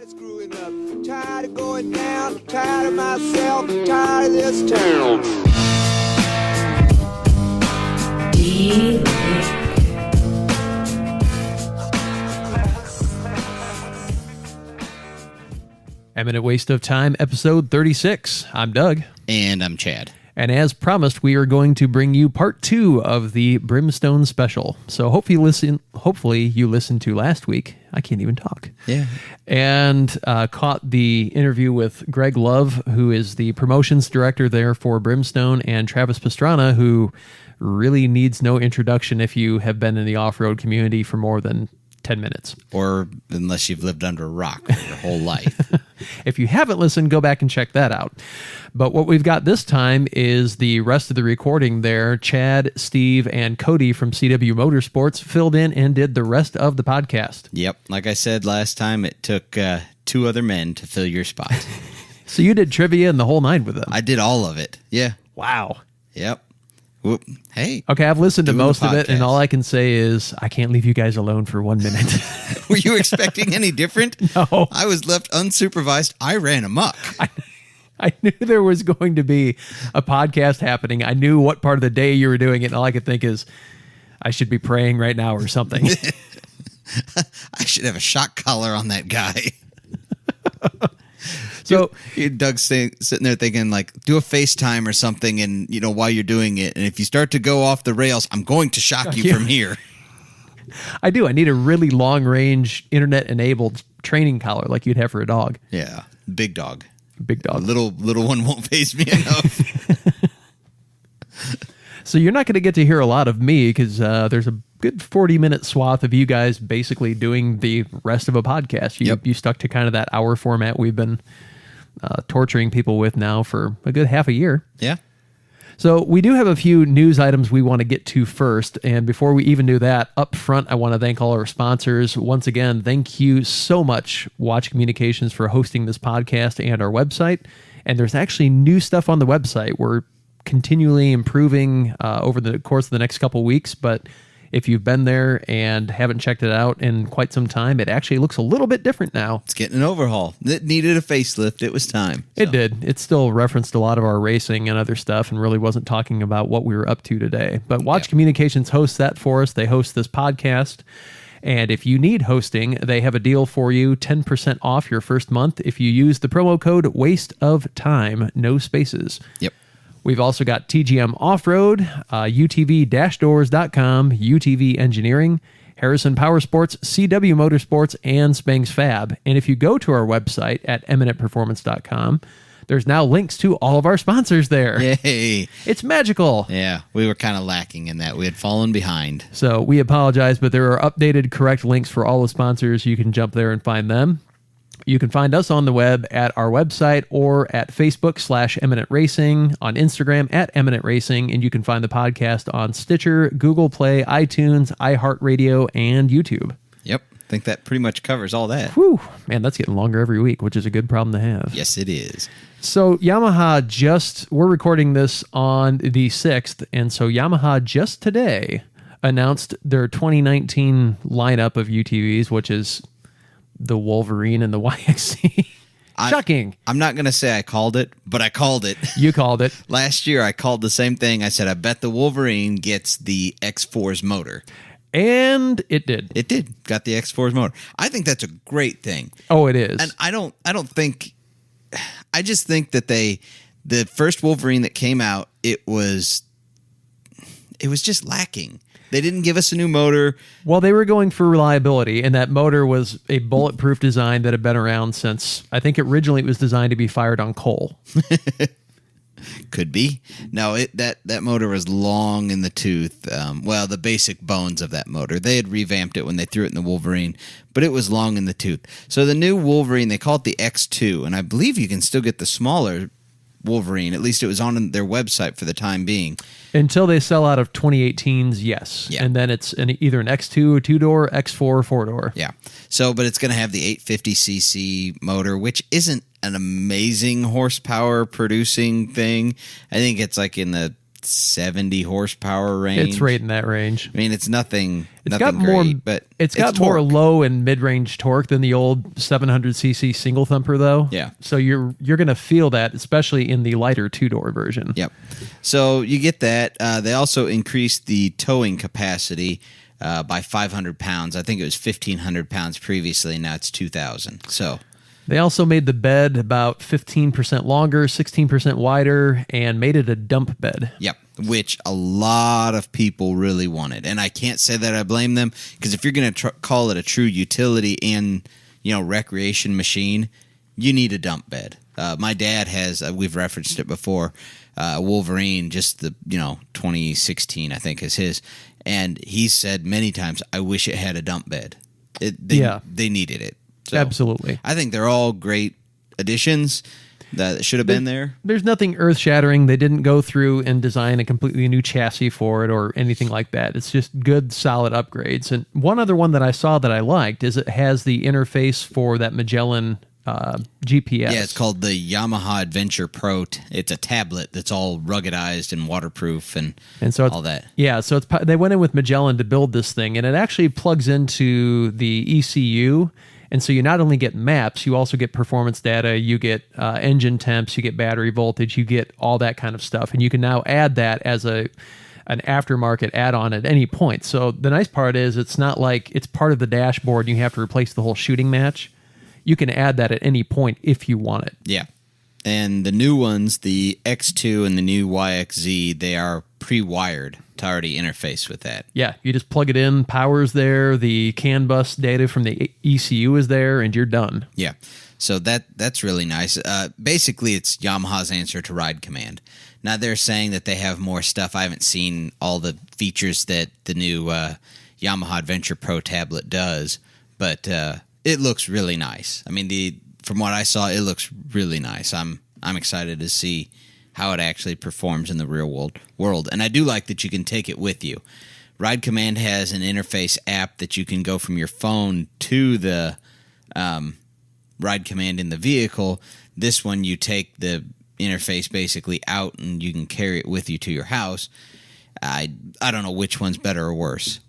Tired of screwing up, tired of going down, tired of myself, tired of this town. Eminent Waste of Time, episode 36. I'm Doug. And I'm Chad. And as promised, we are going to bring you part 2 of the Brimstone Special. So hopefully you listened to last week. I can't even talk. Yeah. And caught the interview with Greg Love, who is the promotions director there for Brimstone, and Travis Pastrana, who really needs no introduction if you have been in the off-road community for more than 10 minutes. Or unless you've lived under a rock for your whole life. If you haven't listened, go back and check that out. But what we've got this time is the rest of the recording there. Chad, Steve, and Cody from CW Motorsports filled in and did the rest of the podcast. Yep. Like I said last time, it took 2 other men to fill your spot. So you did trivia and the whole nine with them. I did all of it. Yeah. Wow. Yep. Whoop. Hey. Okay, I've listened to most of it, and podcast. all I can say is I can't leave you guys alone for 1 minute. Were you expecting any different? No. I was left unsupervised. I ran amok. I knew there was going to be a podcast happening. I knew what part of the day you were doing it, and all I could think is I should be praying right now or something. I should have a shock collar on that guy. So Doug's sitting there thinking, like, do a FaceTime or something, and while you're doing it, and if you start to go off the rails, I'm going to shock you from here. I do. I need a really long-range, internet-enabled training collar like you'd have for a dog. Yeah, big dog. Big dog. Little one won't faze me enough. So you're not going to get to hear a lot of me because there's a good 40-minute swath of you guys basically doing the rest of a podcast. You stuck to kind of that hour format we've been torturing people with now for a good half a year. Yeah. So we do have a few news items we want to get to first. And before we even do that, up front, I want to thank all our sponsors. Once again, thank you so much, Watch Communications, for hosting this podcast and our website. And there's actually new stuff on the website. We're continually improving over the course of the next couple weeks. But if you've been there and haven't checked it out in quite some time, it actually looks a little bit different now. It's getting an overhaul. It needed a facelift. It was time. It did. It still referenced a lot of our racing and other stuff and really wasn't talking about what we were up to today. But Watch Communications hosts that for us. They host this podcast. And if you need hosting, they have a deal for you, 10% off your first month if you use the promo code Waste of Time, no spaces. Yep. We've also got TGM Off-Road, UTV-Doors.com, UTV Engineering, Harrison Power Sports, CW Motorsports, and Spangs Fab. And if you go to our website at eminentperformance.com, there's now links to all of our sponsors there. Yay. It's magical. Yeah, we were kind of lacking in that. We had fallen behind. So we apologize, but there are updated, correct links for all the sponsors. You can jump there and find them. You can find us on the web at our website or at Facebook /Eminent Racing, on Instagram at Eminent Racing, and you can find the podcast on Stitcher, Google Play, iTunes, iHeartRadio, and YouTube. Yep. I think that pretty much covers all that. Whew. Man, that's getting longer every week, which is a good problem to have. Yes, it is. So Yamaha we're recording this on the 6th, and so Yamaha just today announced their 2019 lineup of UTVs, which is the Wolverine and the YXC. Shocking. I'm not going to say I called it, but I called it. You called it. Last year, I called the same thing. I said, I bet the Wolverine gets the X4's motor. And it did. It did. Got the X4's motor. I think that's a great thing. Oh, it is. And I just think that the first Wolverine that came out, it was just lacking. They didn't give us a new motor. Well, they were going for reliability, and that motor was a bulletproof design that had been around since, I think originally it was designed to be fired on coal. Could be. No, that motor was long in the tooth. The basic bones of that motor. They had revamped it when they threw it in the Wolverine, but it was long in the tooth. So the new Wolverine, they call it the X2, and I believe you can still get the smaller Wolverine. At least it was on their website for the time being. Until they sell out of 2018s, yes. Yeah. And then it's either an X2, a 2-door, X4, 4-door. Yeah. So, but it's going to have the 850cc motor, which isn't an amazing horsepower producing thing. I think it's like in the 70 horsepower range. It's right in that range. I mean, it's nothing. It's nothing got more, great, but it's got more torque. low and mid-range torque than the old 700cc single thumper, though. Yeah. So you're going to feel that, especially in the lighter two-door version. Yep. So you get that. They also increased the towing capacity by 500 pounds. I think it was 1,500 pounds previously. Now it's 2,000. So They also made the bed about 15% longer, 16% wider, and made it a dump bed. Yep, which a lot of people really wanted. And I can't say that I blame them, because if you're going to call it a true utility and, recreation machine, you need a dump bed. My dad has, we've referenced it before, Wolverine, just the, 2016, I think is his. And he said many times, I wish it had a dump bed. They needed it. So Absolutely. I think they're all great additions that should have been there. There's nothing earth-shattering. They didn't go through and design a completely new chassis for it or anything like that. It's just good, solid upgrades. And one other one that I saw that I liked is it has the interface for that Magellan GPS. Yeah, it's called the Yamaha Adventure Pro. It's a tablet that's all ruggedized and waterproof and so all that. Yeah, so they went in with Magellan to build this thing, and it actually plugs into the ECU. And so you not only get maps, you also get performance data, you get engine temps, you get battery voltage, you get all that kind of stuff. And you can now add that as an aftermarket add-on at any point. So the nice part is it's not like it's part of the dashboard and you have to replace the whole shooting match. You can add that at any point if you want it. Yeah. And the new ones, the X2 and the new YXZ, they are pre-wired to already interface with that. Yeah, you just plug it in, power's there, the CAN bus data from the ECU is there, and you're done. Yeah, so that's really nice. Basically, it's Yamaha's answer to Ride Command. Now, they're saying that they have more stuff. I haven't seen all the features that the new Yamaha Adventure Pro tablet does, but it looks really nice. I mean, from what I saw, it looks really nice. I'm excited to see how it actually performs in the real world. And I do like that you can take it with you. Ride Command has an interface app that you can go from your phone to the Ride Command in the vehicle. This one, you take the interface basically out and you can carry it with you to your house. I don't know which one's better or worse.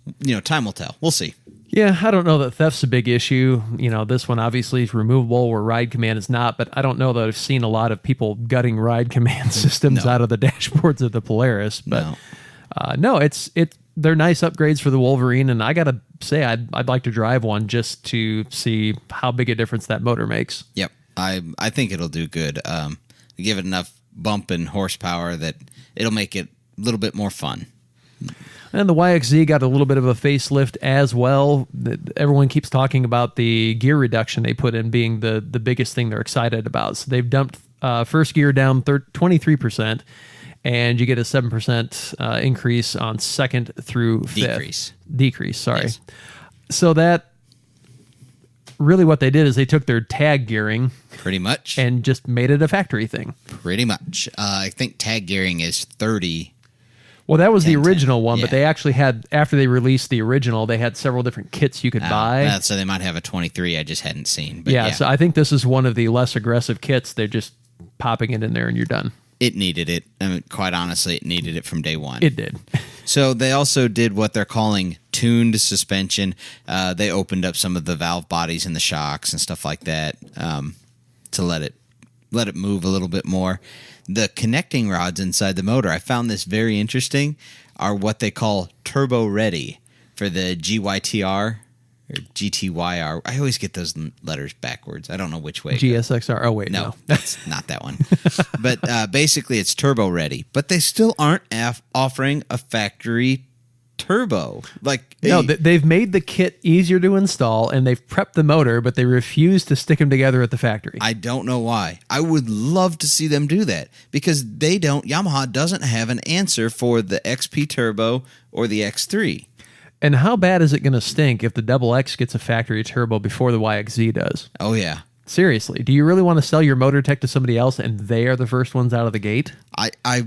Time will tell. We'll see. Yeah, I don't know that theft's a big issue. This one obviously is removable where Ride Command is not, but I don't know that I've seen a lot of people gutting Ride Command systems out of the dashboards of the Polaris. But they're nice upgrades for the Wolverine, and I gotta say I'd like to drive one just to see how big a difference that motor makes. Yep, I think it'll do good. Give it enough bump and horsepower that it'll make it a little bit more fun. And the YXZ got a little bit of a facelift as well. Everyone keeps talking about the gear reduction they put in being the biggest thing they're excited about. So they've dumped first gear down 23%, and you get a 7% increase on second through fifth. Decrease, sorry. Yes. So that really what they did is they took their tag gearing pretty much and just made it a factory thing. Pretty much. I think tag gearing is 30. Well, that was the original one, but they actually had, after they released the original, they had several different kits you could buy. So they might have a 23 I just hadn't seen. But so I think this is one of the less aggressive kits. They're just popping it in there and you're done. It needed it. I mean, quite honestly, it needed it from day one. It did. So they also did what they're calling tuned suspension. They opened up some of the valve bodies and the shocks and stuff like that to let it move a little bit more. The connecting rods inside the motor, I found this very interesting, are what they call turbo ready for the GYTR or GTYR. I always get those letters backwards. I don't know which way. GSXR. Oh, wait. No, that's not that one. But basically, it's turbo ready. But they still aren't offering a factory turbo. No, they've made the kit easier to install and they've prepped the motor, but they refuse to stick them together at the factory. I don't know why. I would love to see them do that because Yamaha doesn't have an answer for the XP Turbo or the X3. And how bad is it going to stink if the Double X gets a factory turbo before the YXZ does? Oh, yeah. Seriously, do you really want to sell your motor tech to somebody else and they are the first ones out of the gate? I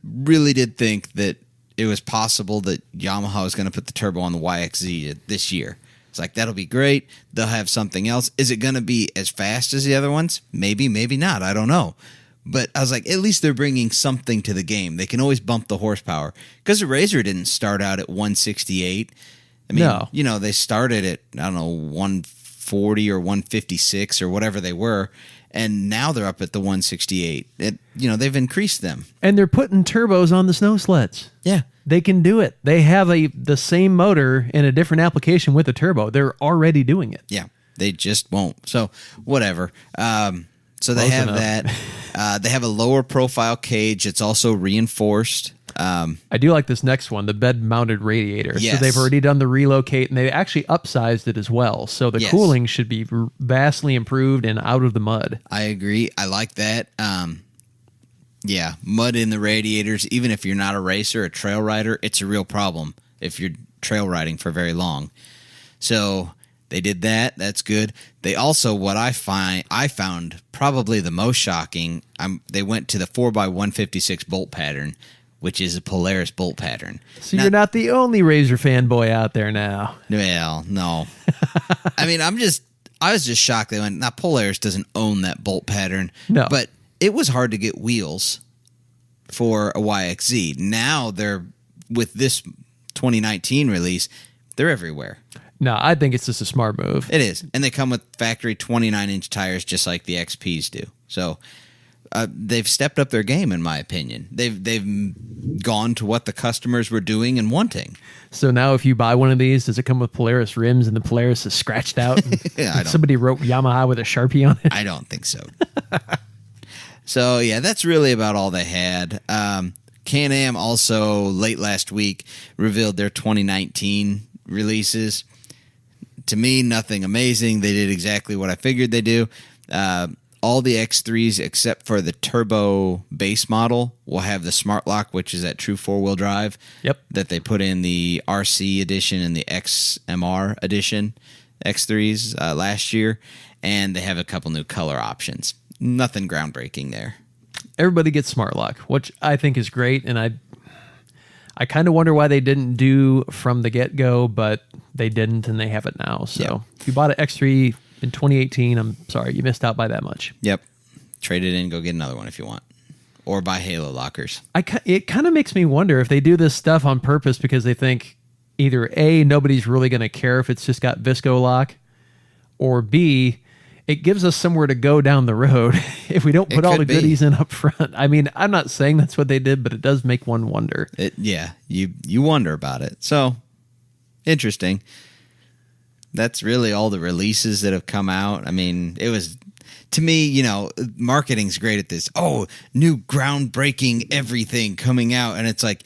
really did think that it was possible that Yamaha was going to put the turbo on the YXZ this year. It's like, that'll be great. They'll have something else. Is it going to be as fast as the other ones? Maybe, maybe not. I don't know. But I was like, at least they're bringing something to the game. They can always bump the horsepower. Because the Razor didn't start out at 168. I mean, No. They started at, I don't know, 140 or 156 or whatever they were. And now they're up at the 168. They've increased them. And they're putting turbos on the snow sleds. Yeah. They can do it. They have the same motor in a different application with a turbo. They're already doing it. Yeah. They just won't. So, whatever. So they Close have enough. that. They have a lower profile cage. It's also reinforced. I do like this next one, the bed-mounted radiator. Yes. So they've already done the relocate, and they actually upsized it as well. So the Yes. cooling should be vastly improved and out of the mud. I agree. I like that. Yeah, mud in the radiators, even if you're not a racer, a trail rider, it's a real problem if you're trail riding for very long. So they did that. That's good. They also, what I found probably the most shocking, they went to the 4x156 bolt pattern, which is a Polaris bolt pattern. So you're not the only Razor fanboy out there now. Well, no. I mean, I was just shocked they went, now Polaris doesn't own that bolt pattern. No. But it was hard to get wheels for a YXZ. Now with this 2019 release, they're everywhere. No, I think it's just a smart move. It is. And they come with factory 29-inch tires just like the XPs do. So they've stepped up their game, in my opinion. They've gone to what the customers were doing and wanting. So now if you buy one of these, does it come with Polaris rims and the Polaris is scratched out? And Yeah, I don't- somebody wrote Yamaha with a Sharpie on it? I don't think so. So, yeah, that's really about all they had. Can-Am also, late last week, revealed their 2019 releases. To me, nothing amazing. They did exactly what I figured they do. All the X3s except for the turbo base model will have the Smart Lock, which is that true four-wheel drive. Yep. That they put in the RC edition and the XMR edition X3s last year. And they have a couple new color options. Nothing groundbreaking there. Everybody gets Smart Lock, which I think is great, and I kind of wonder why they didn't do from the get-go, but they didn't, and they have it now. So Yeah. if you bought an X3 in 2018, I'm sorry, you missed out by that much. Yep. Trade it in, go get another one if you want. Or buy Halo lockers. It kind of makes me wonder if they do this stuff on purpose because they think either A, nobody's really going to care if it's just got Visco Lock, or B, it gives us somewhere to go down the road if we don't put all the could be. goodies in up front. I mean, I'm not saying that's what they did, but it does make one wonder. You wonder about it. So, interesting. That's really all the releases that have come out. I mean, it was, to me, marketing's great at this. Oh, new groundbreaking everything coming out. And it's like,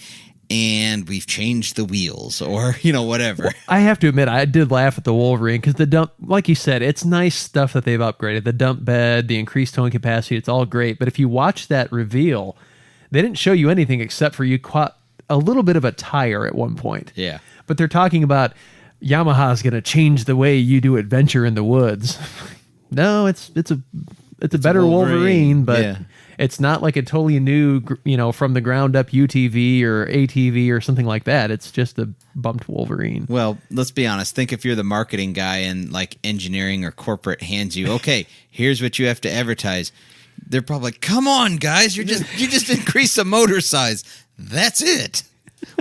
and we've changed the wheels or, whatever. I have to admit, I did laugh at the Wolverine because the dump, like you said, it's nice stuff that they've upgraded. The dump bed, the increased towing capacity, it's all great. But if you watch that reveal, they didn't show you anything except for you caught a little bit of a tire at one point. Yeah. But they're talking about Yamaha's going to change the way you do adventure in the woods. No, it's a better Wolverine, but yeah. It's not like a totally new, from the ground up UTV or ATV or something like that. It's just a bumped Wolverine. Well, let's be honest. Think if you're the marketing guy and like engineering or corporate hands you, okay, here's what you have to advertise. They're probably like, come on, guys, you just increased the motor size. That's it.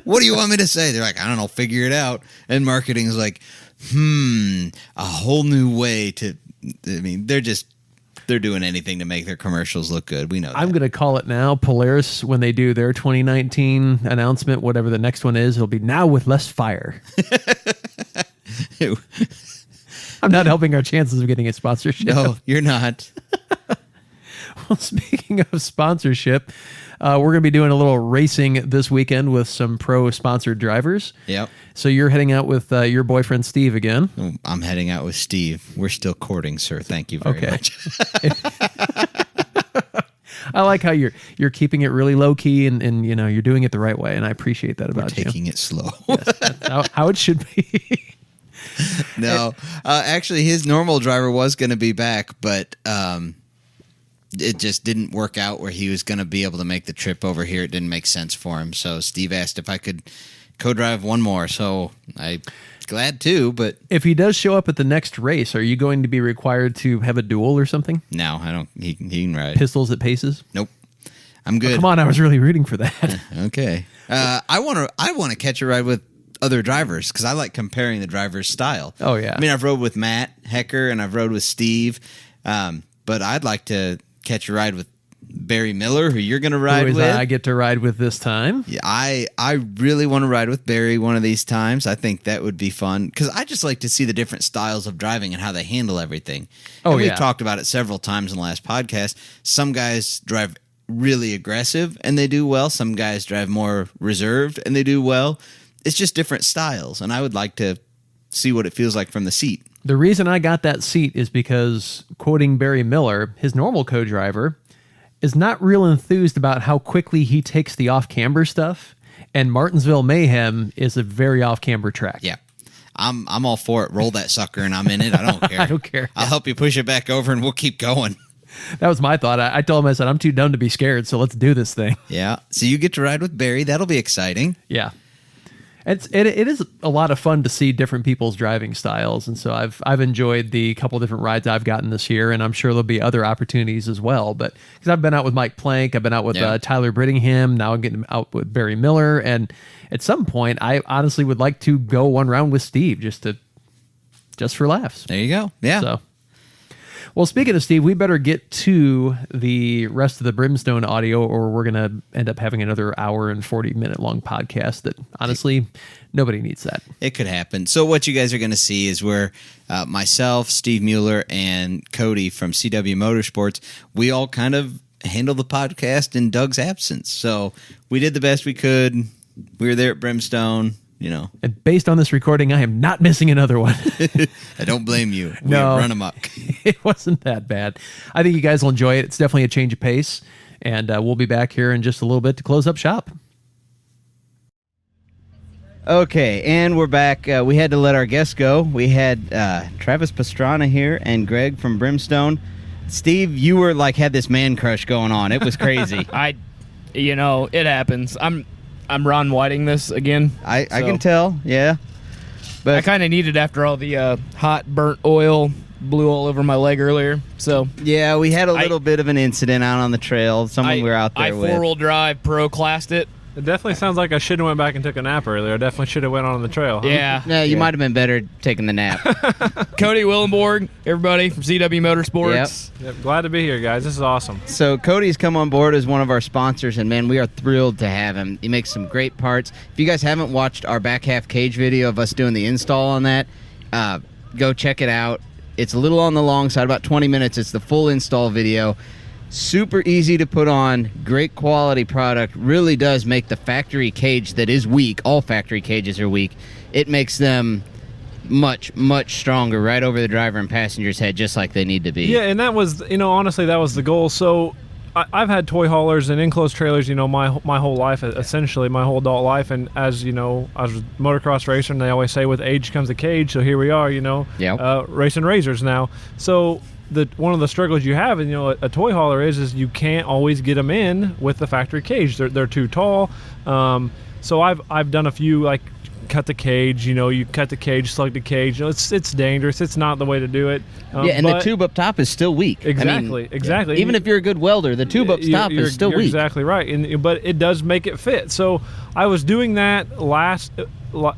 What do you want me to say? They're like, I don't know, figure it out. And marketing is like, a whole new way to. I mean, they're doing anything to make their commercials look good. We know that. I'm going to call it now. Polaris, when they do their 2019 announcement, whatever the next one is, it'll be now with less fire. I'm not helping our chances of getting a sponsorship. No, you're not. Well, speaking of sponsorship, we're going to be doing a little racing this weekend with some pro-sponsored drivers. Yep. So you're heading out with your boyfriend, Steve, again. I'm heading out with Steve. We're still courting, sir. Thank you very much. I like how you're keeping it really low-key and you're doing it the right way, and I appreciate that about you. Taking it slow. That's how it should be. No, actually, his normal driver was going to be back, but it just didn't work out where he was going to be able to make the trip over here. It didn't make sense for him. So Steve asked if I could co-drive one more. So I glad to, but If he does show up at the next race, are you going to be required to have a duel or something? no, I don't. He can ride. Pistols at paces? Nope. I'm good. Oh, come on, I was really rooting for that. Okay. I want to catch a ride with other drivers because I like comparing the driver's style. Oh, yeah. I mean, I've rode with Matt Hecker and I've rode with Steve, but I'd like to catch a ride with Barry Miller, who you're going to ride with. I get to ride with this time. Yeah, I really want to ride with Barry one of these times. I think that would be fun because I just like to see the different styles of driving and how they handle everything. And we've talked about it several times in the last podcast. Some guys drive really aggressive and they do well. Some guys drive more reserved and they do well. It's just different styles, and I would like to see what it feels like from the seat. The reason I got that seat is because, quoting Barry Miller, his normal co-driver is not real enthused about how quickly he takes the off-camber stuff, and Martinsville Mayhem is a very off-camber track. Yeah. I'm all for it. Roll that sucker and I'm in it. I don't care. I don't care. I'll help you push it back over and we'll keep going. That was my thought. I told him, I said, I'm too dumb to be scared, so let's do this thing. Yeah. So you get to ride with Barry. That'll be exciting. Yeah. It is a lot of fun to see different people's driving styles, and so I've enjoyed the couple different rides I've gotten this year, and I'm sure there'll be other opportunities as well. But because I've been out with Mike Plank, I've been out with Tyler Brittingham, now I'm getting out with Barry Miller, and at some point I honestly would like to go one round with Steve just for laughs. There you go. Yeah. So. Well, speaking of Steve, we better get to the rest of the Brimstone audio, or we're going to end up having another hour and 40-minute long podcast that, honestly, nobody needs that. It could happen. So what you guys are going to see is where myself, Steve Mueller, and Cody from CW Motorsports, we all kind of handle the podcast in Doug's absence. So we did the best we could. We were there at Brimstone. You know, and based on this recording, I am not missing another one. I don't blame you. No, we run amok. It wasn't that bad. I think you guys will enjoy it. It's definitely a change of pace, and we'll be back here in just a little bit to close up shop. Okay, and we're back. We had to let our guests go. We had Travis Pastrana here and Greg from Brimstone. Steve, you were had this man crush going on. It was crazy. It happens. I'm Ron Whiting this again. I can tell, yeah. But I kind of needed after all the hot burnt oil blew all over my leg earlier. So yeah, we had a little bit of an incident out on the trail. Someone we were out there with. I four-wheel drive pro classed it. It definitely sounds like I should have went back and took a nap earlier. I definitely should have went on the trail. Huh? Yeah. You might have been better taking the nap. Cody Willenborg, everybody from CW Motorsports. Yep. Glad to be here, guys. This is awesome. So Cody's come on board as one of our sponsors, and man, we are thrilled to have him. He makes some great parts. If you guys haven't watched our back half cage video of us doing the install on that, go check it out. It's a little on the long side, about 20 minutes. It's the full install video. Super easy to put on, great quality product, really does make the factory cage that is weak, all factory cages are weak, it makes them much, much stronger right over the driver and passenger's head, just like they need to be. Yeah, and that was, honestly, that was the goal. So I've had toy haulers and enclosed trailers, my whole life, essentially my whole adult life, and as you know, I was a motocross racer, and they always say with age comes a cage, so here we are, racing razors now. So one of the struggles you have, and a toy hauler is you can't always get them in with the factory cage. They're too tall. So I've done a few cut the cage. You cut the cage, slug the cage. It's dangerous. It's not the way to do it. And the tube up top is still weak. Exactly. Even if you're a good welder, the tube up top is still you're weak. Exactly right. But it does make it fit. So I was doing that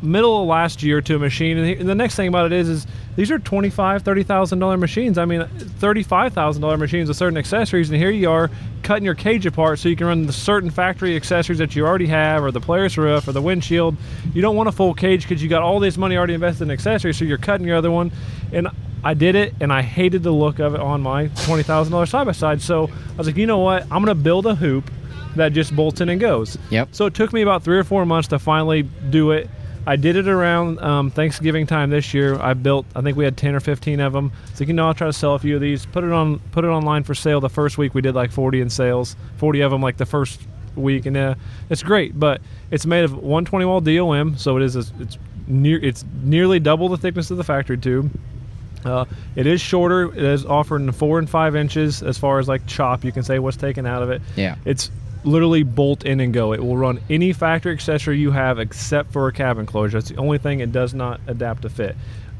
middle of last year to a machine, and the next thing about it is these are $25,000, $30,000 machines. I mean, $35,000 machines with certain accessories, and here you are cutting your cage apart so you can run the certain factory accessories that you already have, or the player's roof, or the windshield. You don't want a full cage because you got all this money already invested in accessories, so you're cutting your other one. And I did it, and I hated the look of it on my $20,000 side-by-side. So I was like, you know what? I'm going to build a hoop that just bolts in and goes. Yep. So it took me about 3 or 4 months to finally do it. I did it around Thanksgiving time this year. I think we had 10 or 15 of them. So I'll try to sell a few of these. Put it online for sale. The first week we did 40 in sales, 40 of them the first week, and it's great. But it's made of 120 wall DOM, so it's nearly double the thickness of the factory tube. It is shorter. It is offered in 4 and 5 inches as far as chop. You can say what's taken out of it. Yeah. It's literally bolt in and go. It will run any factory accessory you have except for a cabin closure. That's the only thing it does not adapt to fit.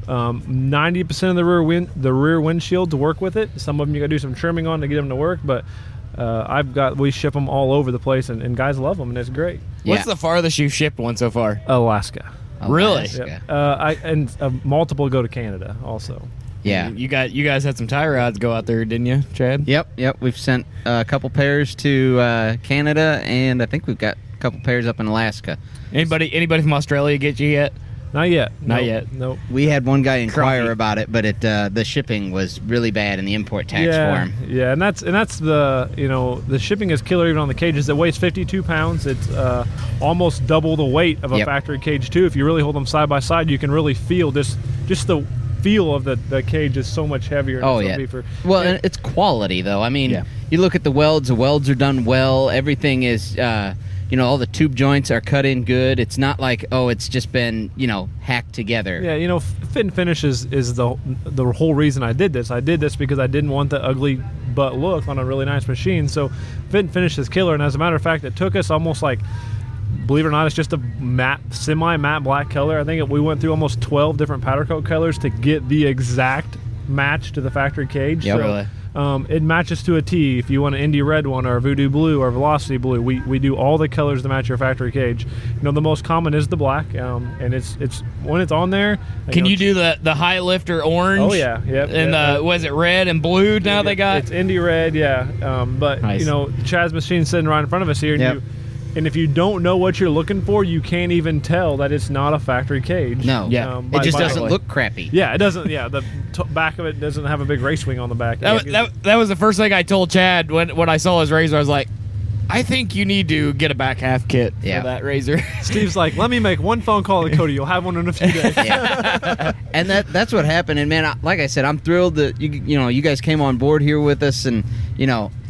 90% of the rear windshield to work with it. Some of them you got to do some trimming on to get them to work, but we ship them all over the place, and guys love them, and it's great. What's the farthest you've shipped one so far? Alaska. Really? Yep. Multiple go to Canada also. Yeah. You guys had some tie rods go out there, didn't you, Chad? Yep. We've sent a couple pairs to Canada, and I think we've got a couple pairs up in Alaska. Anybody from Australia get you yet? Not yet. Not yet. Nope. We had one guy inquire Crumpy. about it, but the shipping was really bad in the import tax for him. Yeah, and that's the the shipping is killer even on the cages. It weighs 52 pounds. It's almost double the weight of a factory cage too. If you really hold them side by side, you can really feel just the feel of the cage is so much heavier. Well, and it's quality though. I mean, you look at the welds are done well. Everything is all the tube joints are cut in good. It's not like, it's just been, hacked together. Yeah, fit and finish is the whole reason I did this. I did this because I didn't want the ugly butt look on a really nice machine. So fit and finish is killer. And as a matter of fact, it took us almost like, believe it or not, it's just a semi-matte black color. I think we went through almost 12 different powder coat colors to get the exact match to the factory cage. Yeah, really. It matches to a T. If you want an Indy red one or a Voodoo blue or Velocity blue, we do all the colors to match your factory cage. The most common is the black, and it's when it's on there. Can you do the high lifter orange? Oh yeah, yep. And was it red and blue? Now they got it's Indy red, yeah. But nice. Chad's machine's sitting right in front of us here, and if you don't know what you're looking for, you can't even tell that it's not a factory cage. No, it just doesn't look crappy. Yeah, it doesn't. Yeah, the back of it doesn't have a big race wing on the back. That was the first thing I told Chad when I saw his razor. I was like, I think you need to get a back half kit for that razor. Steve's like, let me make one phone call to Cody. You'll have one in a few days. And that's what happened. And man, like I said, I'm thrilled that you guys came on board here with us, and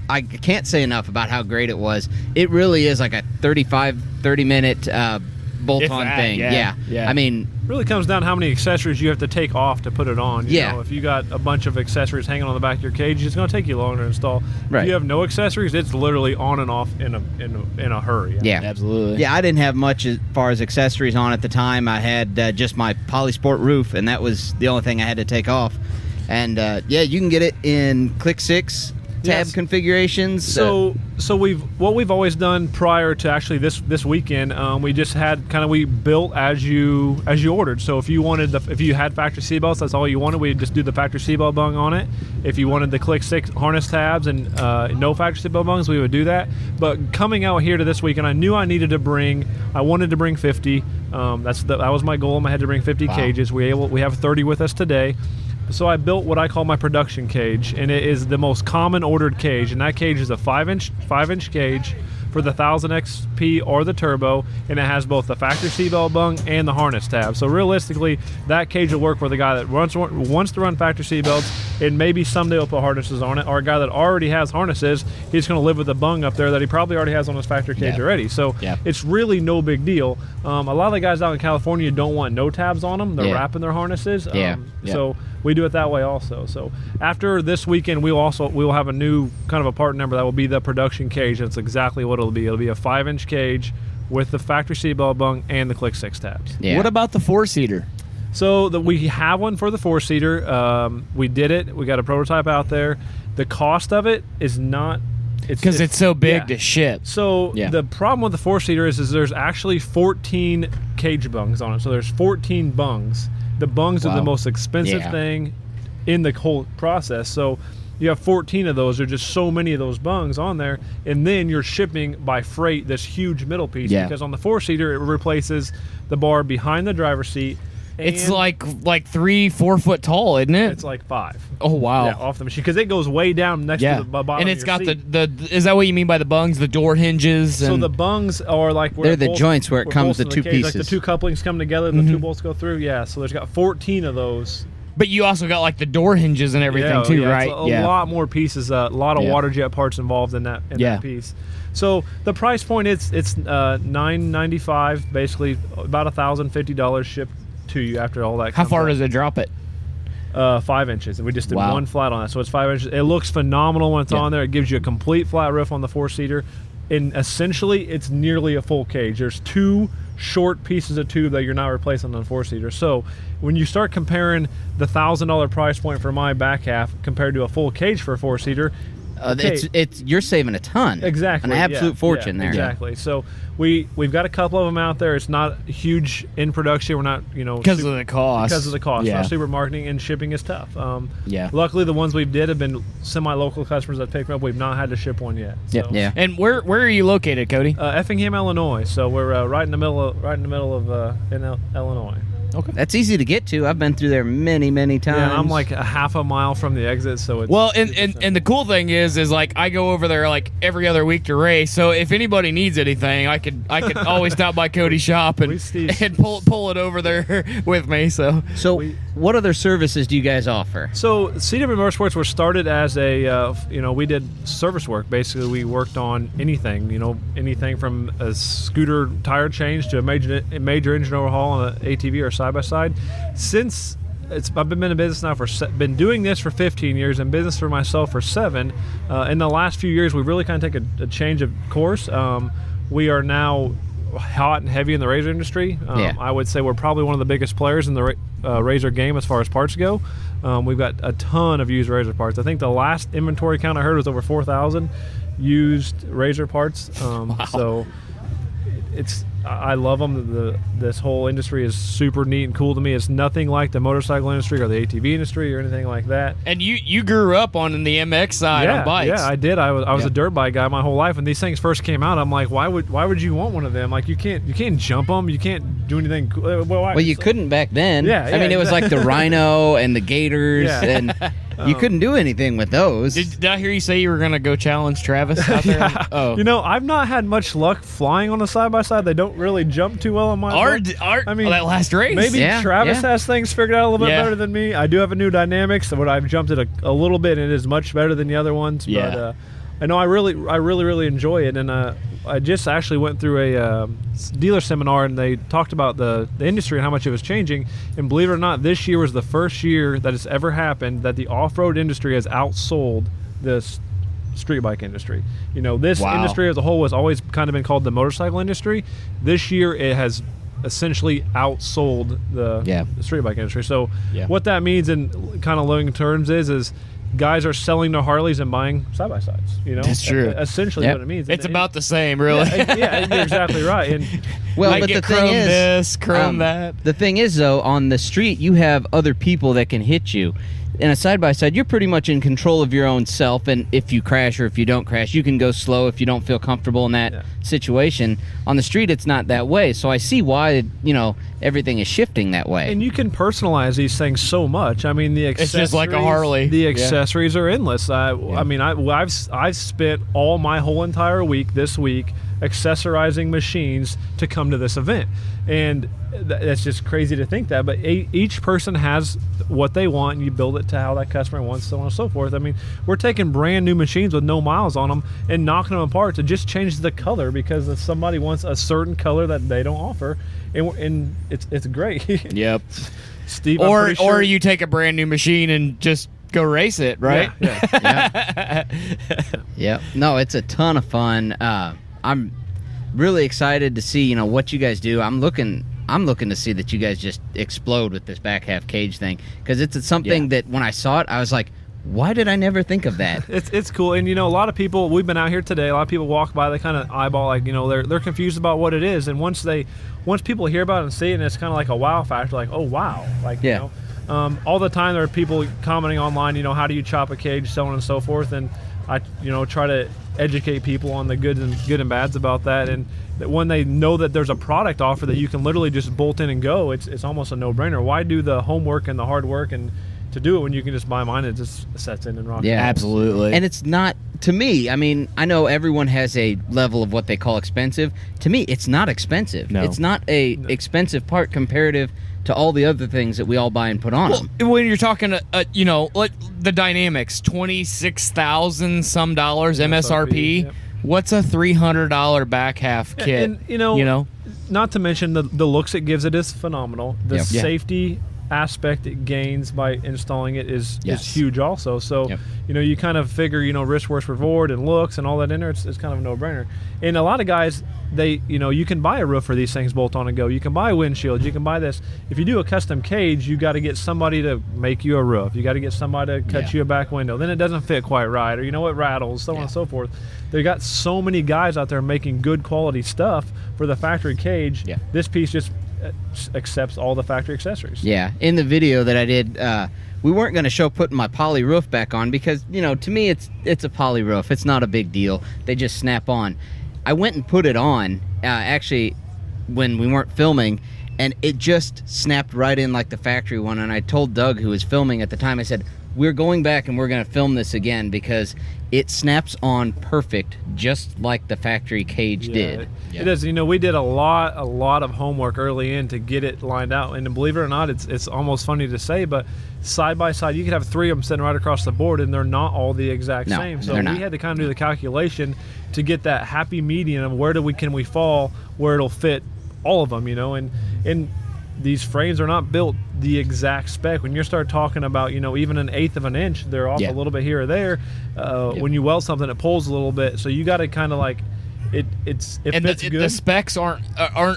I can't say enough about how great it was. It really is like a 30-minute bolt-on thing. Yeah. I mean, really comes down to how many accessories you have to take off to put it on. You Yeah. know, if you got a bunch of accessories hanging on the back of your cage, it's going to take you longer to install. Right. If you have no accessories, it's literally on and off in a hurry. yeah. Absolutely. Yeah, I didn't have much as far as accessories on at the time. I had just my Polysport roof, and that was the only thing I had to take off. And you can get it in Click 6 tab configurations. So we've always done prior to actually this weekend, we just had we built as you ordered. So if you had factory seatbelts, that's all you wanted, we'd just do the factory seatbelt bung on it. If you wanted the Click 6 harness tabs and no factory seatbelt bungs, we would do that. But coming out here to this weekend, I knew I wanted to bring 50. That was my goal. I had to bring 50 cages. We have 30 with us today. So I built what I call my production cage, and it is the most common ordered cage, and that cage is a 5-inch cage for the 1000 XP or the turbo, and it has both the factory seatbelt bung and the harness tab. So realistically, that cage will work for the guy that wants to run factory seatbelts, and maybe someday we'll put harnesses on it, or a guy that already has harnesses, he's going to live with a bung up there that he probably already has on his factory cage already. So it's really no big deal. A lot of the guys out in California don't want no tabs on them. They're wrapping their harnesses. So we do it that way also. So after this weekend, we will have a new kind of a part number that will be the production cage. That's exactly what it'll be. It'll be a 5-inch cage with the factory seatbelt bung and the Click 6 tabs. Yeah. What about the 4-seater? So we have one for the 4-seater. We did it. We got a prototype out there. The cost of it is not... Because it's so big to ship. So the problem with the 4-seater is there's actually 14 cage bungs on it. So there's 14 bungs. The bungs are the most expensive thing in the whole process. So you have 14 of those. There's just so many of those bungs on there. And then you're shipping by freight this huge middle piece. Because on the 4-seater, it replaces the bar behind the driver's seat. It's like 3-4 foot tall, isn't it? It's like 5. Oh wow! Yeah, off the machine because it goes way down next to the bottom. And it's got seat. the. Is that what you mean by the bungs? The door hinges. So the bungs are like they're the joints where it comes the two pieces. Like the two couplings come together, and the two bolts go through. Yeah. So there's got 14 of those. But you also got like the door hinges and everything too, right? It's a lot more pieces. A lot of water jet parts involved in that piece. So the price point it's $995, basically about $1,050 shipped to you after all that. How far does it drop it? 5 inches, and we just did one flat on that, so it's 5 inches. It looks phenomenal when it's on there. It gives you a complete flat roof on the 4-seater. and essentially it's nearly a full cage. There's 2 short pieces of tube that you're not replacing on a 4-seater. So when you start comparing the $1,000 price point for my back half compared to a full cage for a 4-seater, it's you're saving a ton. Exactly. An absolute fortune there. Exactly. So we've got a couple of them out there. It's not huge in production. We're not, because of the cost. Because of the cost. Yeah. Our super marketing and shipping is tough. Yeah. Luckily, the ones we did have been semi-local customers that picked them up. We've not had to ship one yet. So. Yeah. And where are you located, Cody? Effingham, Illinois. So we're right in the middle of Illinois. Okay. That's easy to get to. I've been through there many, many times. Yeah, I'm like a half a mile from the exit, so it's well, and the cool thing is like I go over there like every other week to race. So if anybody needs anything, I could always stop by Cody's shop and pull it over there with me. So what other services do you guys offer? So CW Motorsports was started as a we did service work. Basically, we worked on anything from a scooter tire change to a major engine overhaul on an ATV or side by side. Since I've been in business now been doing this for 15 years and business for myself for 7. In the last few years, we've really kind of taken a change of course. We are now hot and heavy in the razor industry. I would say we're probably one of the biggest players in the razor game as far as parts go. We've got a ton of used razor parts. I think the last inventory count I heard was over 4,000 used razor parts. Wow. So I love them. This whole industry is super neat and cool to me. It's nothing like the motorcycle industry or the ATV industry or anything like that. And you grew up on the MX side on bikes. Yeah, I did. I was a dirt bike guy my whole life. When these things first came out, I'm like, why would you want one of them? Like you can't jump them. You can't do anything. Well, you couldn't back then. Yeah, I mean, it was like the Rhino and the Gators, and you couldn't do anything with those. Did I hear you say you were going to go challenge Travis out there? Yeah. Oh. I've not had much luck flying on a side-by-side. They don't really jump too well on my that last race. Maybe Travis has things figured out a little bit better than me. I do have a new dynamics, so I've jumped it a little bit, and it is much better than the other ones. Yeah. But I know I really enjoy it, and I just actually went through a dealer seminar, and they talked about the industry and how much it was changing. And believe it or not, this year was the first year that it's ever happened that the off-road industry has outsold this street bike industry. This industry as a whole has always kind of been called the motorcycle industry. This year it has essentially outsold the street bike industry. So what that means in kind of lowing terms is guys are selling their Harleys and buying side-by-sides. That's true. Essentially what it means. It's about the same, really. Yeah, you're exactly right. And well, but the thing is, this, chrome that. The thing is, though, on the street, you have other people that can hit you. In a side-by-side, you're pretty much in control of your own self, and if you crash or if you don't crash, you can go slow if you don't feel comfortable in that situation. On the street, it's not that way, so I see why, everything is shifting that way. And you can personalize these things so much. I mean, the accessories... It's just like a Harley. The accessories are endless. I mean, I've spent all my whole entire week this week accessorizing machines to come to this event. And that's just crazy to think that, but each person has what they want, and you build it to how that customer wants, so on and so forth. I mean, we're taking brand new machines with no miles on them and knocking them apart to just change the color because somebody wants a certain color that they don't offer, and it's great. Yep. Steve, or you take a brand new machine and just go race it, right? Yeah. No, it's a ton of fun. I'm really excited to see what you guys do. I'm looking to see that you guys just explode with this back half cage thing, because it's something that when I saw it, I was like, why did I never think of that? It's cool. And a lot of people, we've been out here today, a lot of people walk by, they kind of eyeball, like, they're confused about what it is. And once people hear about it and see it, and it's kind of like a wow factor, like, oh wow, like all the time there are people commenting online, how do you chop a cage, so on and so forth. And I try to educate people on the good and bads about that, and that when they know that there's a product offer that you can literally just bolt in and go, it's almost a no-brainer. Why do the homework and the hard work and to do it when you can just buy mine and it just sets in and rocks? Yeah, absolutely. And it's not, to me, I mean, I know everyone has a level of what they call expensive. To me, it's not expensive. No. It's not a expensive part comparative to all the other things that we all buy and put on them. When you're talking, like the Dynamics, $26,000 some dollars MSRP. Yep. What's a $300 back half kit? And not to mention the looks it gives it is phenomenal. The safety aspect it gains by installing it is Yes. huge also. So, Yep. you kind of figure, risk versus reward and looks and all that in there. It's kind of a no-brainer. And a lot of guys, they, you can buy a roof for these things bolt on and go. You can buy windshields. You can buy this. If you do a custom cage, you got to get somebody to make you a roof. You got to get somebody to cut you a back window. Then it doesn't fit quite right, or it rattles, so on and so forth. They got so many guys out there making good quality stuff for the factory cage. Yeah. This piece just accepts all the factory accessories. Yeah, in the video that I did, we weren't going to show putting my poly roof back on because, to me it's a poly roof. It's not a big deal. They just snap on. I went and put it on, actually, when we weren't filming, and it just snapped right in like the factory one. And I told Doug, who was filming at the time, I said, we're going back and we're going to film this again because it snaps on perfect, just like the factory cage did. It is. We did a lot of homework early in to get it lined out, and believe it or not, it's almost funny to say, but side by side, you could have 3 of them sitting right across the board, and they're not all the exact same. So we had to kind of do the calculation to get that happy median of where can we fall, where it'll fit all of them, and these frames are not built the exact spec. When you start talking about, even an eighth of an inch, they're off a little bit here or there. When you weld something, it pulls a little bit. So you got to kind of like, it fits good. The specs aren't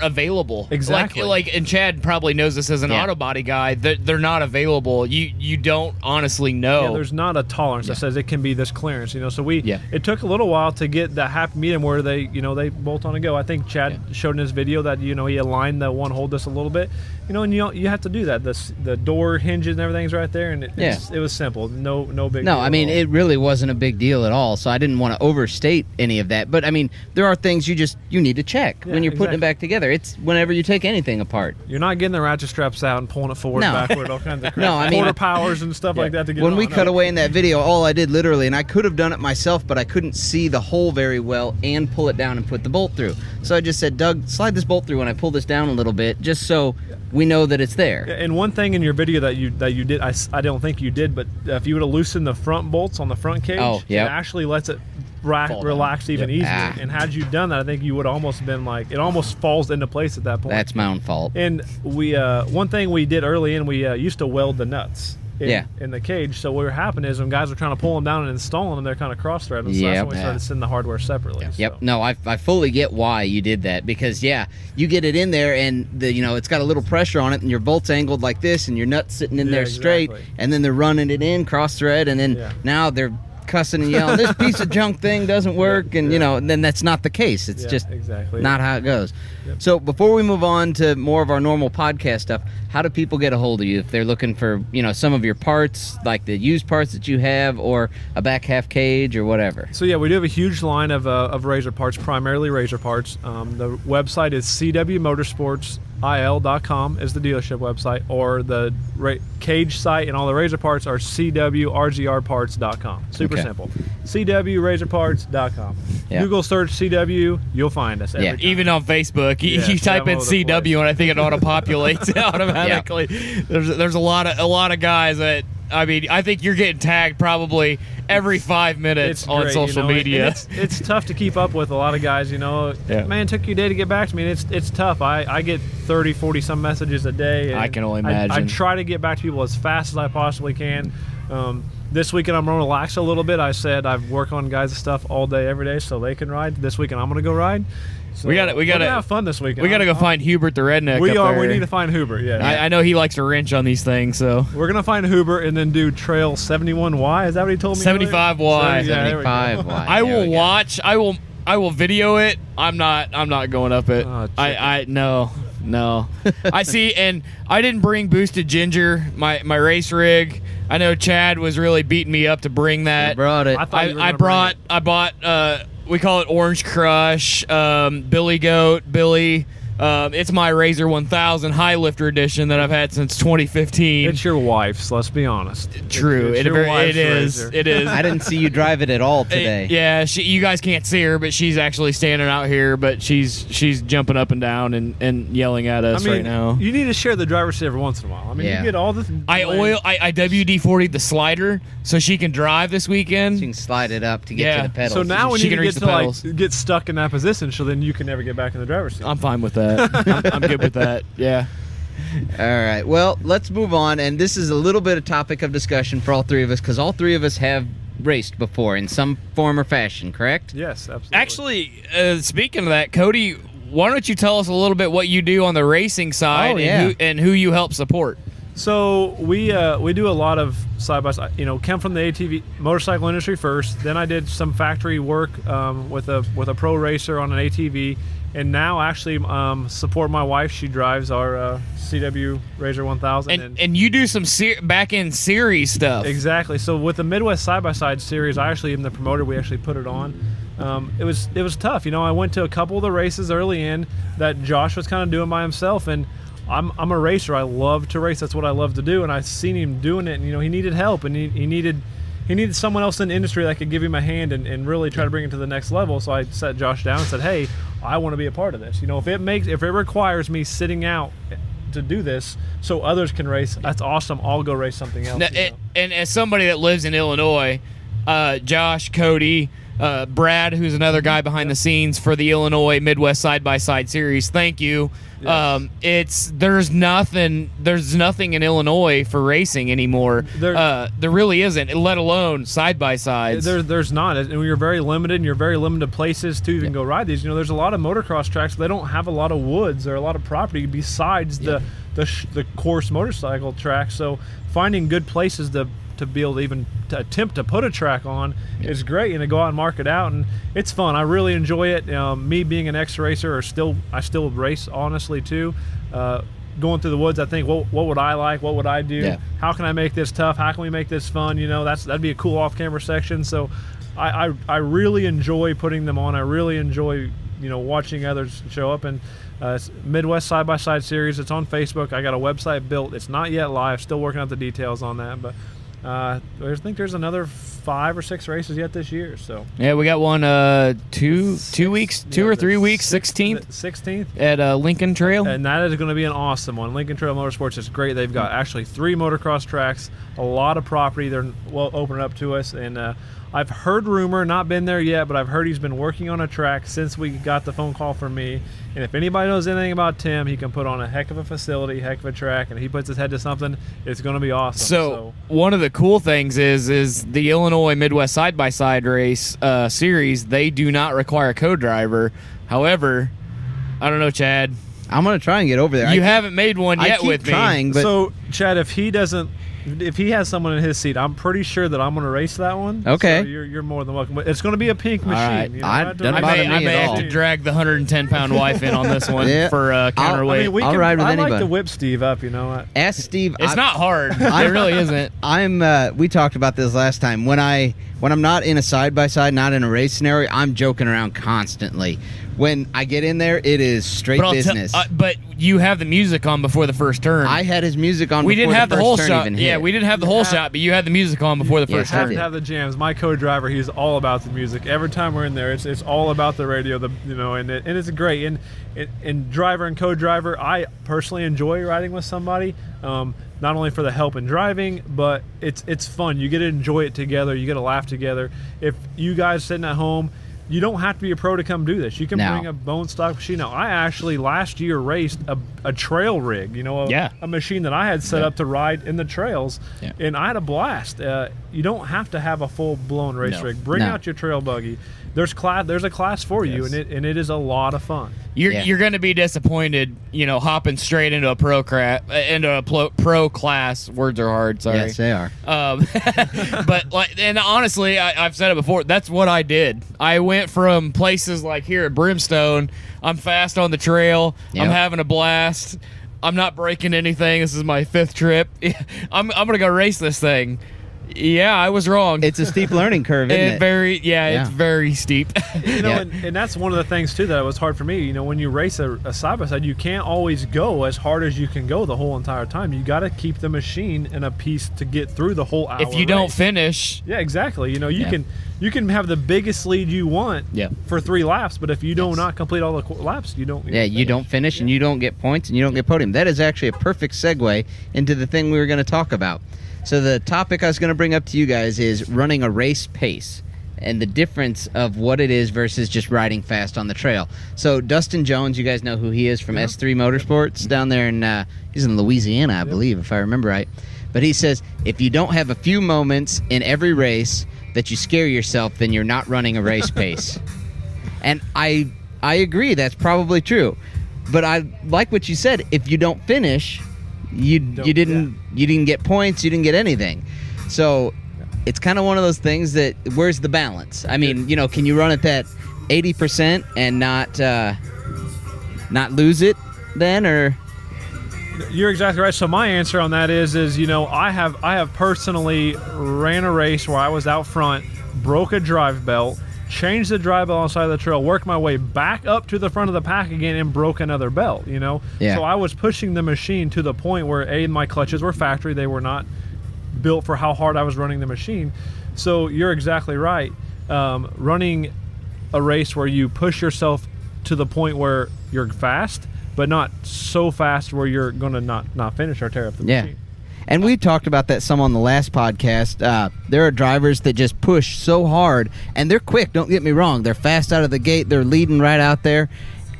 available. Exactly. And Chad probably knows this as an auto body guy. They're not available. You don't honestly know. Yeah, there's not a tolerance that says it can be this clearance. So it took a little while to get that happy medium where they they bolt on and go. I think Chad showed in his video that he aligned the one hold just a little bit. And you have to do that. The door hinges and everything's right there, and it was simple. No big. No, deal I mean at all. it really wasn't a big deal at all. So I didn't want to overstate any of that. But I mean, there are things you need to check when you're putting it back together. It's whenever you take anything apart. You're not getting the ratchet straps out and pulling it forward, backward, all kinds of crap. No, I mean quarter powers and stuff like that to get when it we on. cut away in that video, all I did literally, and I could have done it myself, but I couldn't see the hole very well and pull it down and put the bolt through. So I just said, Doug, slide this bolt through when I pull this down a little bit, just so we know that it's there. Yeah, and one thing in your video that you did, I don't think you did, but if you would have loosened the front bolts on the front cage, it actually lets it relax even easier. And had you done that, I think you would almost been like, it almost falls into place at that point. That's my own fault. And we one thing we did early in, we used to weld the nuts in the cage. So what happened is when guys were trying to pull them down and installing them, they're kind of cross-threaded. So that's when we started sending the hardware separately. Yep. No, I fully get why you did that because you get it in there and it's got a little pressure on it and your bolt's angled like this and your nut's sitting in there straight and then they're running it in cross-thread and then now they're cussing and yelling, this piece of junk thing doesn't work, and and then that's not the case. It's just not how it goes. So before we move on to more of our normal podcast stuff, how do people get a hold of you if they're looking for some of your parts, like the used parts that you have, or a back half cage or whatever? So we do have a huge line of razor parts, primarily razor parts. The website is cwmotorsportsil.com is the dealership website, or the cage site and all the razor parts are cwrgrparts.com. Super simple. cwrazorparts.com. Google search CW, you'll find us every time. Even on Facebook, you type in CW and I think it auto-populates automatically. There's a lot of guys that, I mean, I think you're getting tagged probably every 5 minutes on social media. It's tough to keep up with a lot of guys, Man, it took you a day to get back to me. And it's tough. I get 30, 40 some messages a day. And I can only imagine. I try to get back to people as fast as I possibly can. This weekend I'm going to relax a little bit. I said I've worked on guys' stuff all day, every day, so they can ride. This weekend I'm going to go ride. So we gotta have fun this weekend. We gotta go find Hubert the redneck. We up there. We need to find Hubert. Yeah. I know he likes to wrench on these things, so we're gonna find Hubert and then do Trail 71Y. Is that what he told me? 75Y. 75Y. I will watch. I will video it. I'm not going up it. No. I see, and I didn't bring boosted ginger, my race rig. I know Chad was really beating me up to bring that. I brought it. I bought we call it Orange Crush, Billy Goat, Billy. It's my Razor 1000 High Lifter edition that I've had since 2015. It's your wife's, let's be honest. True. It's your wife's razor. It is. I didn't see you drive it at all today. Yeah, you guys can't see her, but she's actually standing out here, but she's jumping up and down and yelling at us right now. You need to share the driver's seat every once in a while. I mean, you get all this. I WD-40'd the slider so she can drive this weekend. So you can slide it up to get to the pedals. So now when she you can get reach to the pedals. get stuck in that position, so then you can never get back in the driver's seat. I'm fine with that. I'm good with that. Yeah. All right. Well, let's move on. And this is a little bit of topic of discussion for all three of us because all three of us have raced before in some form or fashion, correct? Yes, absolutely. Actually, speaking of that, Cody, why don't you tell us a little bit what you do on the racing side and who you help support? So we do a lot of side by side. Came from the ATV motorcycle industry first. Then I did some factory work with a pro racer on an ATV, and now actually support my wife. She drives our CW Razor 1000. And you do some back end series stuff. Exactly. So with the Midwest Side by Side series, I actually am the promoter. We actually put it on. It was tough. I went to a couple of the races early in that Josh was kind of doing by himself, and I'm a racer. I love to race. That's what I love to do. And I seen him doing it, and he needed help, and he needed someone else in the industry that could give him a hand and really try to bring it to the next level. So I sat Josh down and said, "Hey, I want to be a part of this. If it requires me sitting out to do this so others can race, that's awesome. I'll go race something else." And as somebody that lives in Illinois, Josh, Cody, Brad, who's another guy behind the scenes for the Illinois Midwest Side by Side series, thank you. Yes. There's nothing in Illinois for racing anymore. There really isn't, let alone side by sides. There's not, and you're very limited, and you're very limited places to even go ride these. There's a lot of motocross tracks. They don't have a lot of woods or a lot of property besides the course motorcycle track. So finding good places to be able to even to attempt to put a track on is great, and to go out and mark it out, and it's fun. I really enjoy it. Me being an ex-racer, I still race honestly too. Going through the woods, I think, what would I like? What would I do? Yeah. How can I make this tough? How can we make this fun? That'd be a cool off-camera section. So I really enjoy putting them on. I really enjoy watching others show up. And it's Midwest Side by Side series. It's on Facebook. I got a website built. It's not yet live. Still working out the details on that, but I think there's another 5 or 6 races yet this year. So yeah, we got one 2 weeks, 2 or 3 weeks, 16th at Lincoln Trail, and that is going to be an awesome one. Lincoln Trail Motorsports is great. They've got actually 3 motocross tracks, a lot of property. They're opening up to us, and I've heard rumor, not been there yet, but I've heard he's been working on a track since we got the phone call from me. And if anybody knows anything about Tim, he can put on a heck of a facility, heck of a track, and if he puts his head to something, it's going to be awesome. So one of the cool things is the Illinois Midwest Side by Side race series. They do not require a co-driver. However, I don't know, Chad. I'm going to try and get over there. You haven't made one yet with me. Trying, but so Chad, if he has someone in his seat, I'm pretty sure that I'm going to race that one. Okay. So you're more than welcome. It's going to be a pink machine. Right. I may have to drag the 110-pound wife in on this one for counterweight. I'll ride with anybody. I anybody. like to whip Steve up, Ask Steve. It's not hard. It really isn't. We talked about this last time. When I'm not in a side-by-side, not in a race scenario, I'm joking around constantly. When I get in there, it is straight business. But you have the music on before the first turn. I had his music on. We didn't have the whole shot. Yeah, we didn't have the whole shot, but you had the music on before the first have turn. to have the jams. My co-driver, he's all about the music. Every time we're in there, it's all about the radio. And it's great. And driver and co-driver, I personally enjoy riding with somebody. Not only for the help in driving, but it's fun. You get to enjoy it together. You get to laugh together. If you guys sitting at home, you don't have to be a pro to come do this. You can bring a bone stock machine. Now, I actually last year raced a trail rig, a machine that I had set up to ride in the trails, and I had a blast. You don't have to have a full-blown race rig. Bring out your trail buggy. There's a class for you, and it is a lot of fun. You're going to be disappointed, hopping straight into a pro class. Words are hard. Sorry. Yes, they are. But and honestly, I've said it before. That's what I did. I went from places like here at Brimstone. I'm fast on the trail. Yep. I'm having a blast. I'm not breaking anything. This is my 5th trip. I'm going to go race this thing. Yeah, I was wrong. It's a steep learning curve, isn't it? It's very steep. And that's one of the things too that was hard for me. When you race a side by side, you can't always go as hard as you can go the whole entire time. You got to keep the machine in a piece to get through the whole hour. If you don't finish, exactly. You can have the biggest lead you want for 3 laps, but if you do not complete all the laps, you don't. You don't finish, and you don't get points, and you don't get podium. That is actually a perfect segue into the thing we were going to talk about. So the topic I was going to bring up to you guys is running a race pace. and the difference of what it is versus just riding fast on the trail. So Dustin Jones, you guys know who he is from S3 Motorsports down there in he's in Louisiana, I believe, if I remember right. But he says if you don't have a few moments in every race that you scare yourself, then you're not running a race pace. And I agree, that's probably true. But I like what you said. If you don't finish, you didn't get points, you didn't get anything. So it's kind of one of those things that where's the balance? I mean, can you run at that 80% and not lose it then, or? You're exactly right. So my answer on that is I have personally ran a race where I was out front, broke a drive belt, changed the drive belt on the side of the trail, worked my way back up to the front of the pack again, and broke another belt. Yeah. So I was pushing the machine to the point where my clutches were factory; they were not built for how hard I was running the machine. So you're exactly right. Running a race where you push yourself to the point where you're fast, but not so fast where you're going to not finish or tear up the machine. And we talked about that some on the last podcast. There are drivers that just push so hard, and they're quick, don't get me wrong. They're fast out of the gate. They're leading right out there,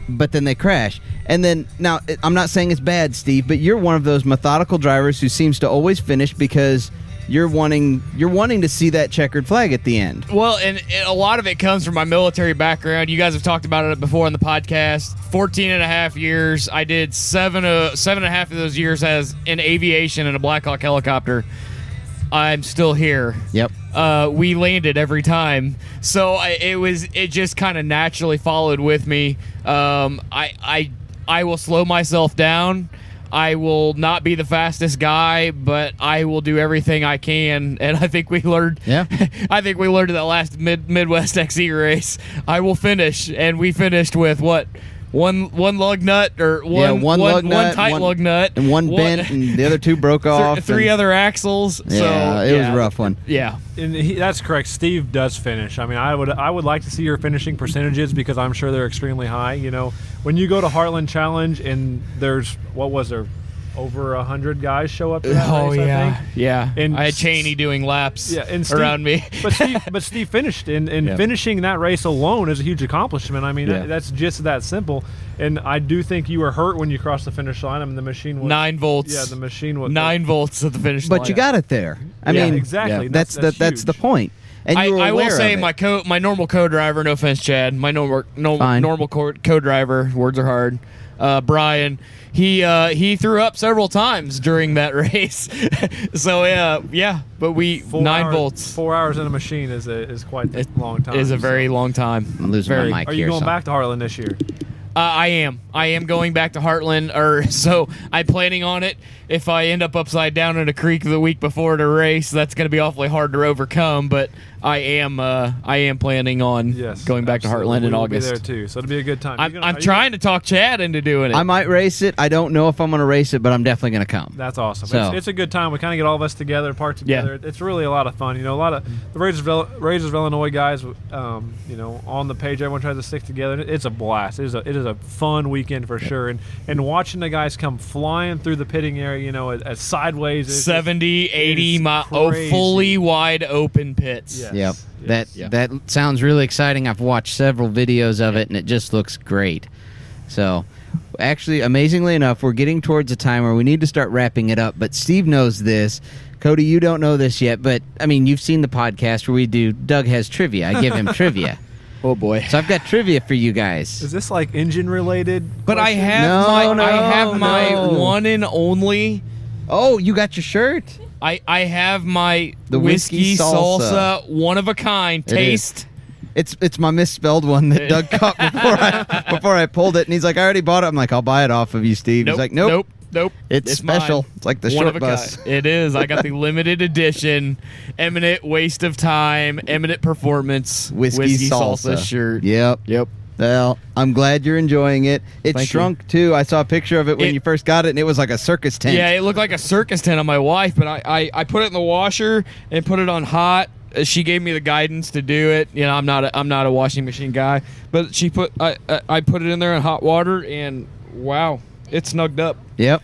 but then they crash. And then, now, I'm not saying it's bad, Steve, but you're one of those methodical drivers who seems to always finish because you're wanting to see that checkered flag at the end. Well, and a lot of it comes from my military background. You guys have talked about it before on the podcast. 14 and a half years. I did seven and a half of those years as in aviation in a Black Hawk helicopter. I'm still here. Yep. We landed every time, so it just kind of naturally followed with me. I will slow myself down. I will not be the fastest guy, but I will do everything I can. And I think we learned. Yeah. I think we learned in that last Midwest XE race. I will finish, and we finished with what? One lug nut or one tight lug nut and one bent, and the other two broke off. Three other axles. Yeah, it was a rough one. Yeah, and that's correct. Steve does finish. I mean, I would like to see your finishing percentages because I'm sure they're extremely high. When you go to Heartland Challenge and there's over 100 guys show up to that race, I think. Yeah. And I had Cheney doing laps around me. but Steve finished, and finishing that race alone is a huge accomplishment. I mean, that's just that simple. And I do think you were hurt when you crossed the finish line. I mean, the machine was 9 volts. Yeah, the machine was 9 volts at the finish line. But you got it there. I mean, exactly. That's the point. And I will say my normal co-driver, no offense, Chad, my normal co-driver, words are hard, Brian, he threw up several times during that race. So but 9 volts. 4 hours in a machine is quite a long time. Is a very long time. I'm losing my mic Are here. you going back to Heartland this year? I am going back to Heartland, so I'm planning on it. If I end up upside down in a creek the week before the race, that's going to be awfully hard to overcome. But I am planning on going back to Heartland in August. We'll be there too, so it'll be a good time. I'm trying to talk Chad into doing it. I might race it. I don't know if I'm going to race it, but I'm definitely going to come. That's awesome. So. It's a good time. We kind of get all of us together, park together. It's really a lot of fun. A lot of the Raisers of Illinois guys, on the page, everyone tries to stick together. It's a blast. It is a fun weekend for sure. And watching the guys come flying through the pitting area, as sideways. 70, 80 fully wide open pits. Yes. Yep. That sounds really exciting. I've watched several videos of it, and it just looks great. So, actually, amazingly enough, we're getting towards a time where we need to start wrapping it up. But Steve knows this. Cody, you don't know this yet, but, I mean, you've seen the podcast where we do Doug Has Trivia. I give him trivia. Oh, boy. So I've got trivia for you guys. Is this like engine-related? But I have my one and only. Oh, you got your shirt? I have my the whiskey salsa one of a kind taste. It's my misspelled one that Doug caught before I pulled it, and he's like, I already bought it. I'm like, I'll buy it off of you, Steve. He's like, nope. It's special. Mine. It's like the one short bus. It is. I got the limited edition Eminent Waste of Time Eminent Performance whiskey salsa shirt. Yep. Well, I'm glad you're enjoying it. It shrunk too. I saw a picture of it when you first got it, and it was like a circus tent. Yeah, it looked like a circus tent on my wife, but I put it in the washer and put it on hot. She gave me the guidance to do it. I'm not a washing machine guy, but I put it in there in hot water, and wow, it snugged up. Yep.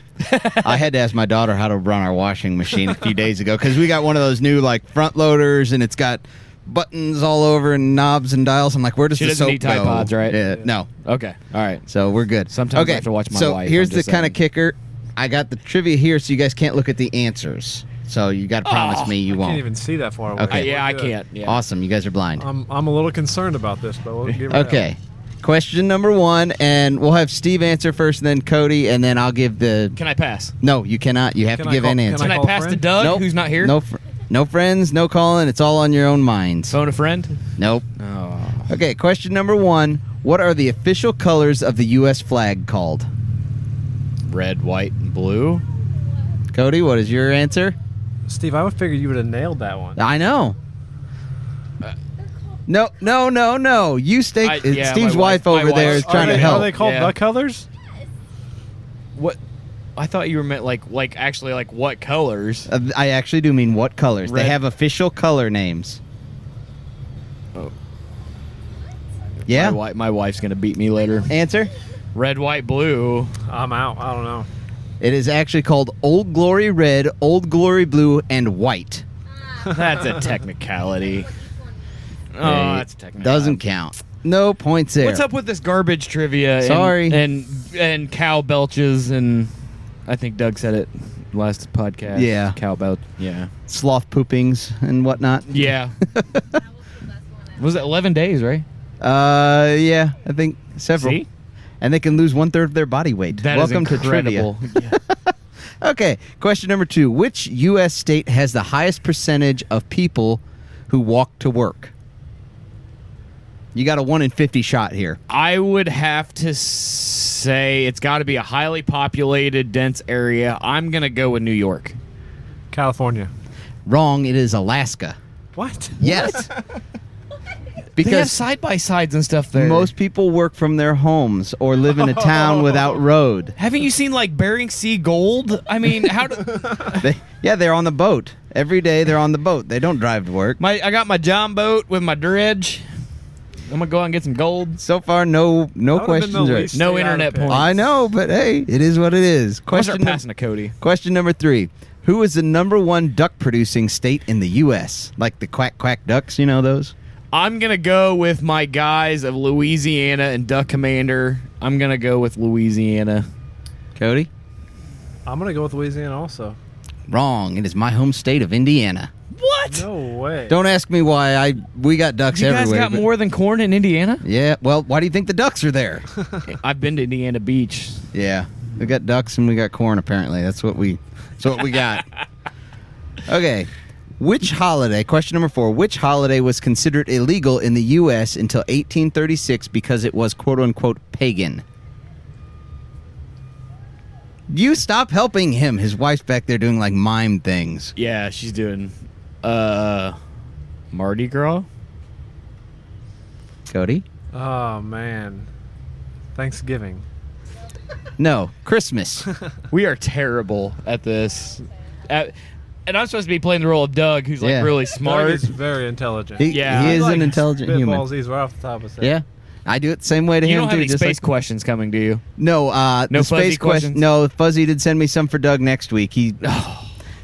I had to ask my daughter how to run our washing machine a few days ago because we got one of those new like front loaders, and it's got buttons all over and knobs and dials. I'm like, where does She the doesn't soap need Tide go? Pods, right? Yeah, no. Okay. All right. So we're good. Sometimes okay. I have to watch my so wife, here's I'm the just kind of saying. kicker. I got the trivia here, so you guys can't look at the answers. So you got to promise me you I won't. can't even see that far away. Okay. Yeah, I We're good. can't. Yeah. Awesome. You guys are blind. I'm a little concerned about this, but we'll give it Okay. Question number 1, and we'll have Steve answer first, and then Cody, and then I'll give the... Can I pass? No, you cannot. You have Can to I give call- an can answer. Can I call a pass to friend? Doug, Nope. who's not here? No friends, no calling. It's all on your own minds. Phone a friend? Nope. Oh. Okay, question number 1. What are the official colors of the U.S. flag called? Red, white, and blue. Cody, what is your answer? Steve, I would figure you would have nailed that one. I know. No. You stay. yeah, Steve's my wife wife- over my there wife- is trying are to they, help. Are they called Yeah. the colors? What? I thought you were meant like actually like what colors? I actually do mean what colors. They Red. have official color names. Oh. Yeah. My wife's gonna beat me later. Answer? Red, white, blue. I'm out. I don't know. It is actually called Old Glory Red, Old Glory Blue, and White. That's a technicality. Oh, Hey, that's a technicality. Doesn't count. No points there. What's up with this garbage trivia? Sorry. And cow belches, and I think Doug said it last podcast. Yeah. Cow belch. Yeah. Sloth poopings and whatnot? Yeah. Was it 11 days, right? Yeah, I think several. See? And they can lose 1/3 of their body weight. That is Welcome to trivia. incredible. Yeah. Okay, question number 2. Which U.S. state has the highest percentage of people who walk to work? You got a 1 in 50 shot here. I would have to say it's got to be a highly populated, dense area. I'm going to go with New York. California. Wrong, it is Alaska. What? Yes. They have Because side-by-sides and stuff there. most people work from their homes or live in a town without road. Haven't you seen, like, Bering Sea Gold? I mean, how do... They're on the boat. Every day they're on the boat. They don't drive to work. I got my John boat with my dredge. I'm going to go out and get some gold. So far, no That would've been questions the right. least No state I'd internet pick. points. I know, but hey, it is what it is. I'll start passing to Cody. Question number 3. Who is the number 1 duck producing state in the U.S.? Like the quack quack ducks, you know those? I'm going to go with my guys of Louisiana and Duck Commander. I'm going to go with Louisiana. Cody? I'm gonna go with Louisiana also. Wrong. It is my home state of Indiana. What? No way. Don't ask me why. We got ducks You guys everywhere. got but- more than corn in Indiana? Yeah. Well, why do you think the ducks are there? I've been to Indiana Beach. Yeah. We got ducks and we got corn. Apparently, that's what we got. Okay. Which holiday? Question number 4. Which holiday was considered illegal in the U.S. until 1836 because it was "quote unquote" pagan? You stop helping him. His wife's back there doing like mime things. Yeah, she's doing Mardi Gras. Cody? Oh man. Thanksgiving. No, Christmas. We are terrible at this. And I'm supposed to be playing the role of Doug, who's like Yeah. really Doug smart. is very intelligent. Yeah. he is Like an intelligent human. spitballs these right off the top of his head. Yeah, I do it the same way to You him don't have too. any just space like, questions coming, do you? no, No the fuzzy space question. questions? No, Fuzzy did send me some for Doug next week.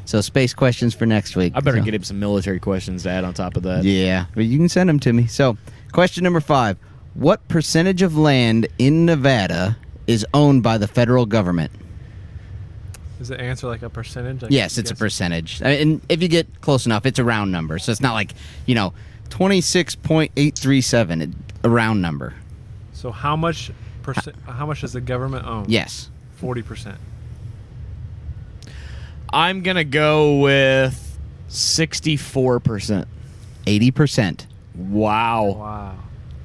So space questions for next week. I better So- get him some military questions to add on top of that. Yeah, but you can send them to me. So, question number 5: what percentage of land in Nevada is owned by the federal government? Is the answer like a percentage? Like Yes, it's a guess? percentage. And if you get close enough, it's a round number. So it's not like 26.837. A round number. So how much How much does the government own? Yes. 40%. I'm going to go with 64%. 80%. Wow. Wow.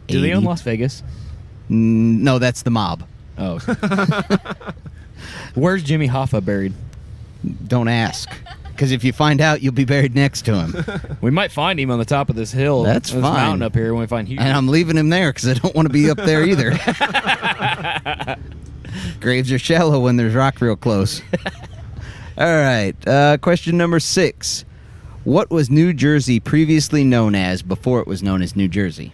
Do they own 80. Las Vegas? No, that's the mob. Oh. Where's Jimmy Hoffa buried? Don't ask. Because if you find out, you'll be buried next to him. We might find him on the top of this hill. That's this fine. mountain up here when we find Houston. And I'm leaving him there because I don't want to be up there either. Graves are shallow when there's rock real close. All right. Question number 6. What was New Jersey previously known as before it was known as New Jersey?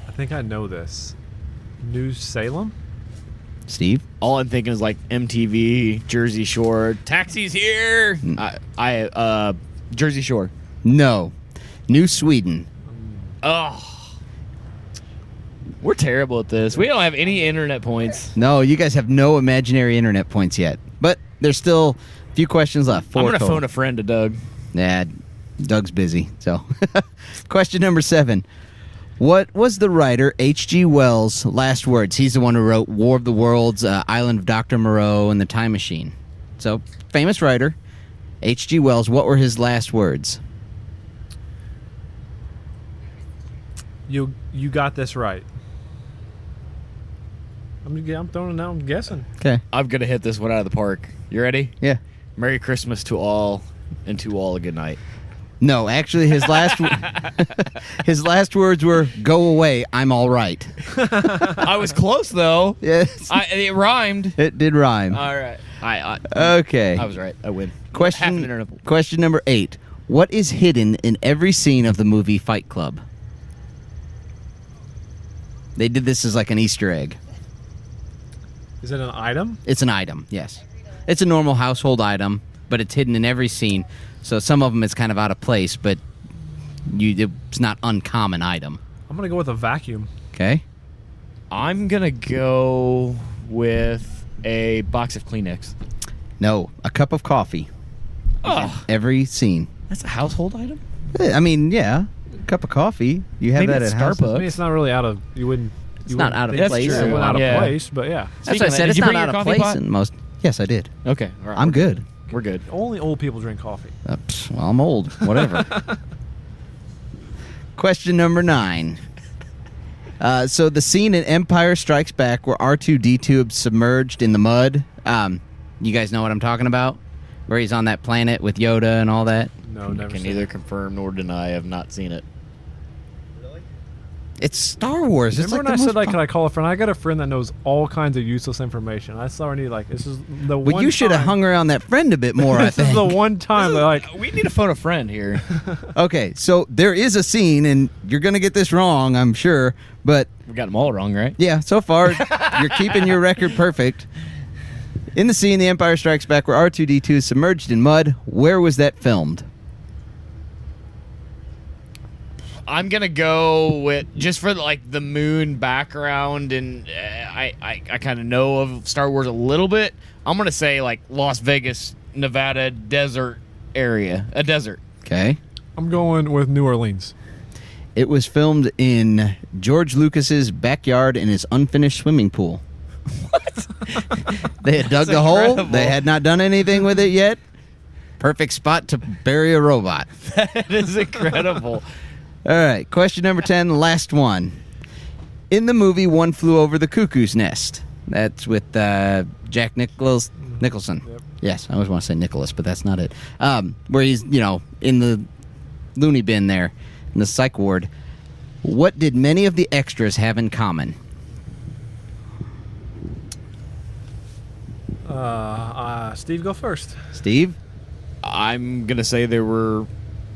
I think I know this. New Salem? Steve? All I'm thinking is like MTV, Jersey Shore, taxis here. Mm. Jersey Shore. No. New Sweden. Oh, we're terrible at this. We don't have any internet points. No, you guys have no imaginary internet points yet. But there's still a few questions left. I'm gonna total. phone a friend to Doug. Nah, Doug's busy. So, question number 7. What was the writer H.G. Wells' last words? He's the one who wrote War of the Worlds, Island of Dr. Moreau, and The Time Machine. So, famous writer, H.G. Wells. What were his last words? You got this right. I'm throwing it out. I'm guessing. Okay. I'm gonna hit this one out of the park. You ready? Yeah. Merry Christmas to all, and to all a good night. No, actually, his last his last words were "Go away, I'm all right." I was close though. Yes, It rhymed. it did rhyme. All right. Okay. I was right. I win. Half an Question internet. question number 8. What is hidden in every scene of the movie Fight Club? They did this as like an Easter egg. Is it an item? It's an item, yes. It's a normal household item, but it's hidden in every scene. So some of them it's kind of out of place, but it's not uncommon item. I'm gonna go with a vacuum. Okay. I'm gonna go with a box of Kleenex. No, a cup of coffee. Oh, Every scene. that's a household item. I mean, yeah, a cup of coffee. You have Maybe that it's at house. I Starbucks. mean, it's not really out of. You wouldn't. It's not out of think place. It's out of Yeah. place, but yeah. That's Speaking what I of that, said. did It's you not bring out your of coffee place pot? in most. Yes, I did. Okay. All right. I'm good. We're good. Only old people drink coffee. Well, I'm old. Whatever. Question number 9. So the scene in Empire Strikes Back where R2-D2 is submerged in the mud. You guys know what I'm talking about? Where he's on that planet with Yoda and all that. No, never. Can seen neither it. confirm nor deny. I have not seen it. It's Star Wars. It's Remember like when I the said like, most could I call a friend? I got a friend that knows all kinds of useless information. I already like this is the Well, one. you should have time- hung around that friend a bit more, I This is think. the one time that like We need to phone a friend here. Okay, so there is a scene, and you're going to get this wrong, I'm sure, but We got them all wrong, right? yeah, so far, you're keeping your record perfect. In the scene, The Empire Strikes Back, where R2-D2 is submerged in mud, where was that filmed? I'm gonna go with just for like the moon background, and I kind of know of Star Wars a little bit. I'm gonna say like Las Vegas, Nevada desert area, a desert. Okay. I'm going with New Orleans. It was filmed in George Lucas's backyard in his unfinished swimming pool. What? They had dug the hole. incredible. They had not done anything with it yet. Perfect spot to bury a robot. That is incredible. All right, question number 10, the last one. In the movie One Flew Over the Cuckoo's Nest, that's with Jack Nicholson. Yep. Yes, I always want to say Nicholas, but that's not it. Where he's, in the loony bin there, in the psych ward. What did many of the extras have in common? Steve, go first. Steve? I'm gonna say they were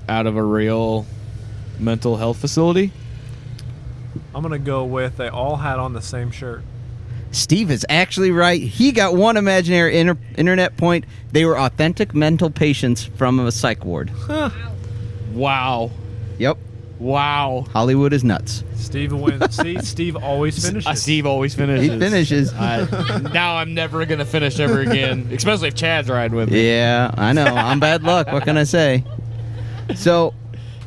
out of a real mental health facility. I'm gonna go with they all had on the same shirt. Steve is actually right. He got one imaginary internet point. They were authentic mental patients from a psych ward. Wow. Yep. Wow. Hollywood is nuts. Steve wins. See, Steve always finishes. Steve always finishes. He finishes. Now I'm never gonna finish ever again, especially if Chad's riding with me. Yeah, I know. I'm bad luck. What can I say? So,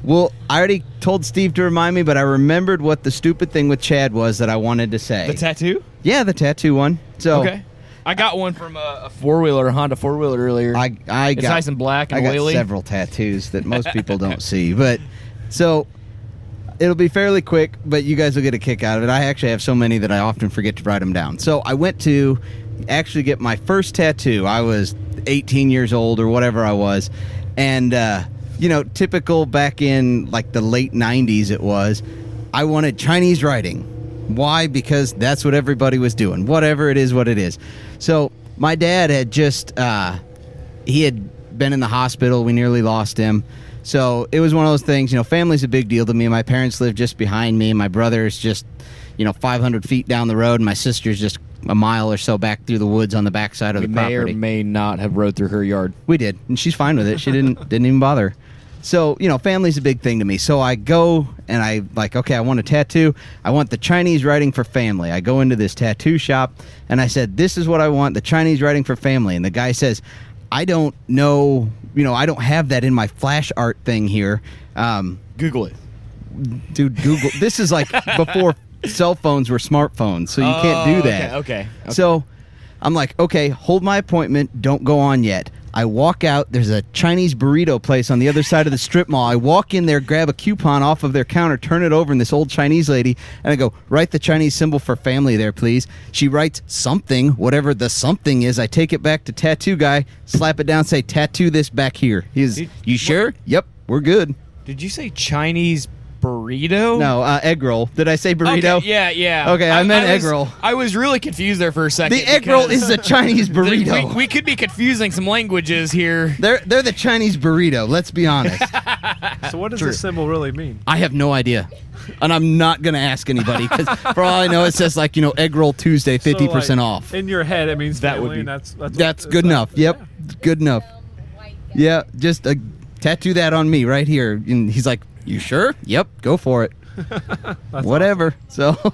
I already told Steve to remind me, but I remembered what the stupid thing with Chad was that I wanted to say. The tattoo? Yeah, the tattoo one. So, Okay. I got one from a four-wheeler, a Honda four-wheeler earlier. I It's got nice and black and I got oily. several tattoos that most people don't see, but so it'll be fairly quick, but you guys will get a kick out of it. I actually have so many that I often forget to write them down. So I went to actually get my first tattoo. I was 18 years old or whatever I was, and typical back in like the late 90s it was, I wanted Chinese writing. Why? Because that's what everybody was doing. Whatever it is, what it is. So my dad had just, he had been in the hospital. We nearly lost him. So it was one of those things, family's a big deal to me. My parents live just behind me. My brother's just, 500 feet down the road. And my sister's just a mile or so back through the woods on the backside of We the may property. or may not have rode through her yard. We did, and she's fine with it. She didn't even bother. So, family's a big thing to me. So I go and okay, I want a tattoo. I want the Chinese writing for family. I go into this tattoo shop and I said, this is what I want, the Chinese writing for family. And the guy says, I don't know, I don't have that in my flash art thing here. Google it. Dude, Google. This is like before cell phones were smartphones, so you can't do that. Okay. So I'm like, okay, hold my appointment. Don't go on yet. I walk out. There's a Chinese burrito place on the other side of the strip mall. I walk in there, grab a coupon off of their counter, turn it over, and this old Chinese lady, and I go, write the Chinese symbol for family there, please. She writes something, whatever the something is. I take it back to tattoo guy, slap it down, say, tattoo this back here. You sure? Yep, we're good. Did you say Chinese burrito? No, egg roll. Did I say burrito? Okay, yeah. Okay, I meant egg roll. I was really confused there for a second. The egg roll is a Chinese burrito. We could be confusing some languages here. They're the Chinese burrito, let's be honest. So what does this symbol really mean? I have no idea. And I'm not going to ask anybody because for all I know, it says egg roll Tuesday, 50% off. In your head, it means That family, would be- and That's good enough. Yep, good enough. Yeah, just tattoo that on me right here. And he's like, you sure? Yep, go for it. Whatever. Awesome. So,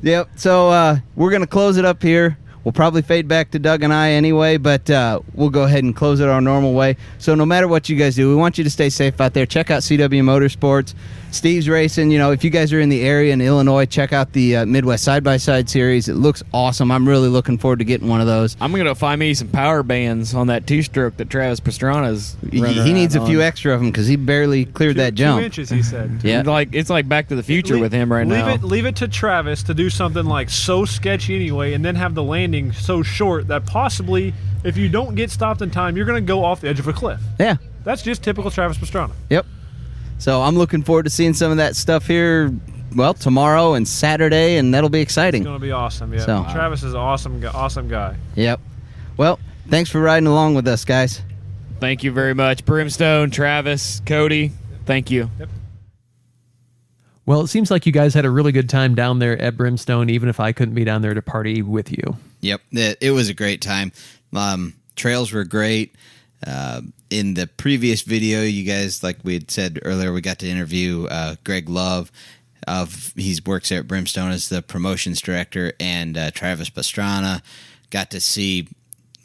yep. So we're going to close it up here. We'll probably fade back to Doug and I anyway, but we'll go ahead and close it our normal way. So no matter what you guys do, we want you to stay safe out there. Check out CW Motorsports. Steve's racing. If you guys are in the area in Illinois, check out the Midwest Side-by-Side Series. It looks awesome. I'm really looking forward to getting one of those. I'm going to find me some power bands on that two-stroke that Travis Pastrana's He needs a few extra of them because he barely cleared that jump. 2 inches, he said. Yeah. It's like Back to the Future with him right now. Leave it to Travis to do something like so sketchy anyway, and then have the landing so short that possibly, if you don't get stopped in time, you're going to go off the edge of a cliff. Yeah. That's just typical Travis Pastrana. Yep. So I'm looking forward to seeing some of that stuff here, tomorrow and Saturday, and that'll be exciting. It's going to be awesome, yeah. So- Travis is an awesome guy. Yep. Well, thanks for riding along with us, guys. Thank you very much. Brimstone, Travis, Cody, thank you. Well, it seems like you guys had a really good time down there at Brimstone, even if I couldn't be down there to party with you. Yep, it was a great time. Trails were great. In the previous video, you guys, like we had said earlier, we got to interview Greg Love. He works there at Brimstone as the promotions director, and Travis Pastrana. Got to see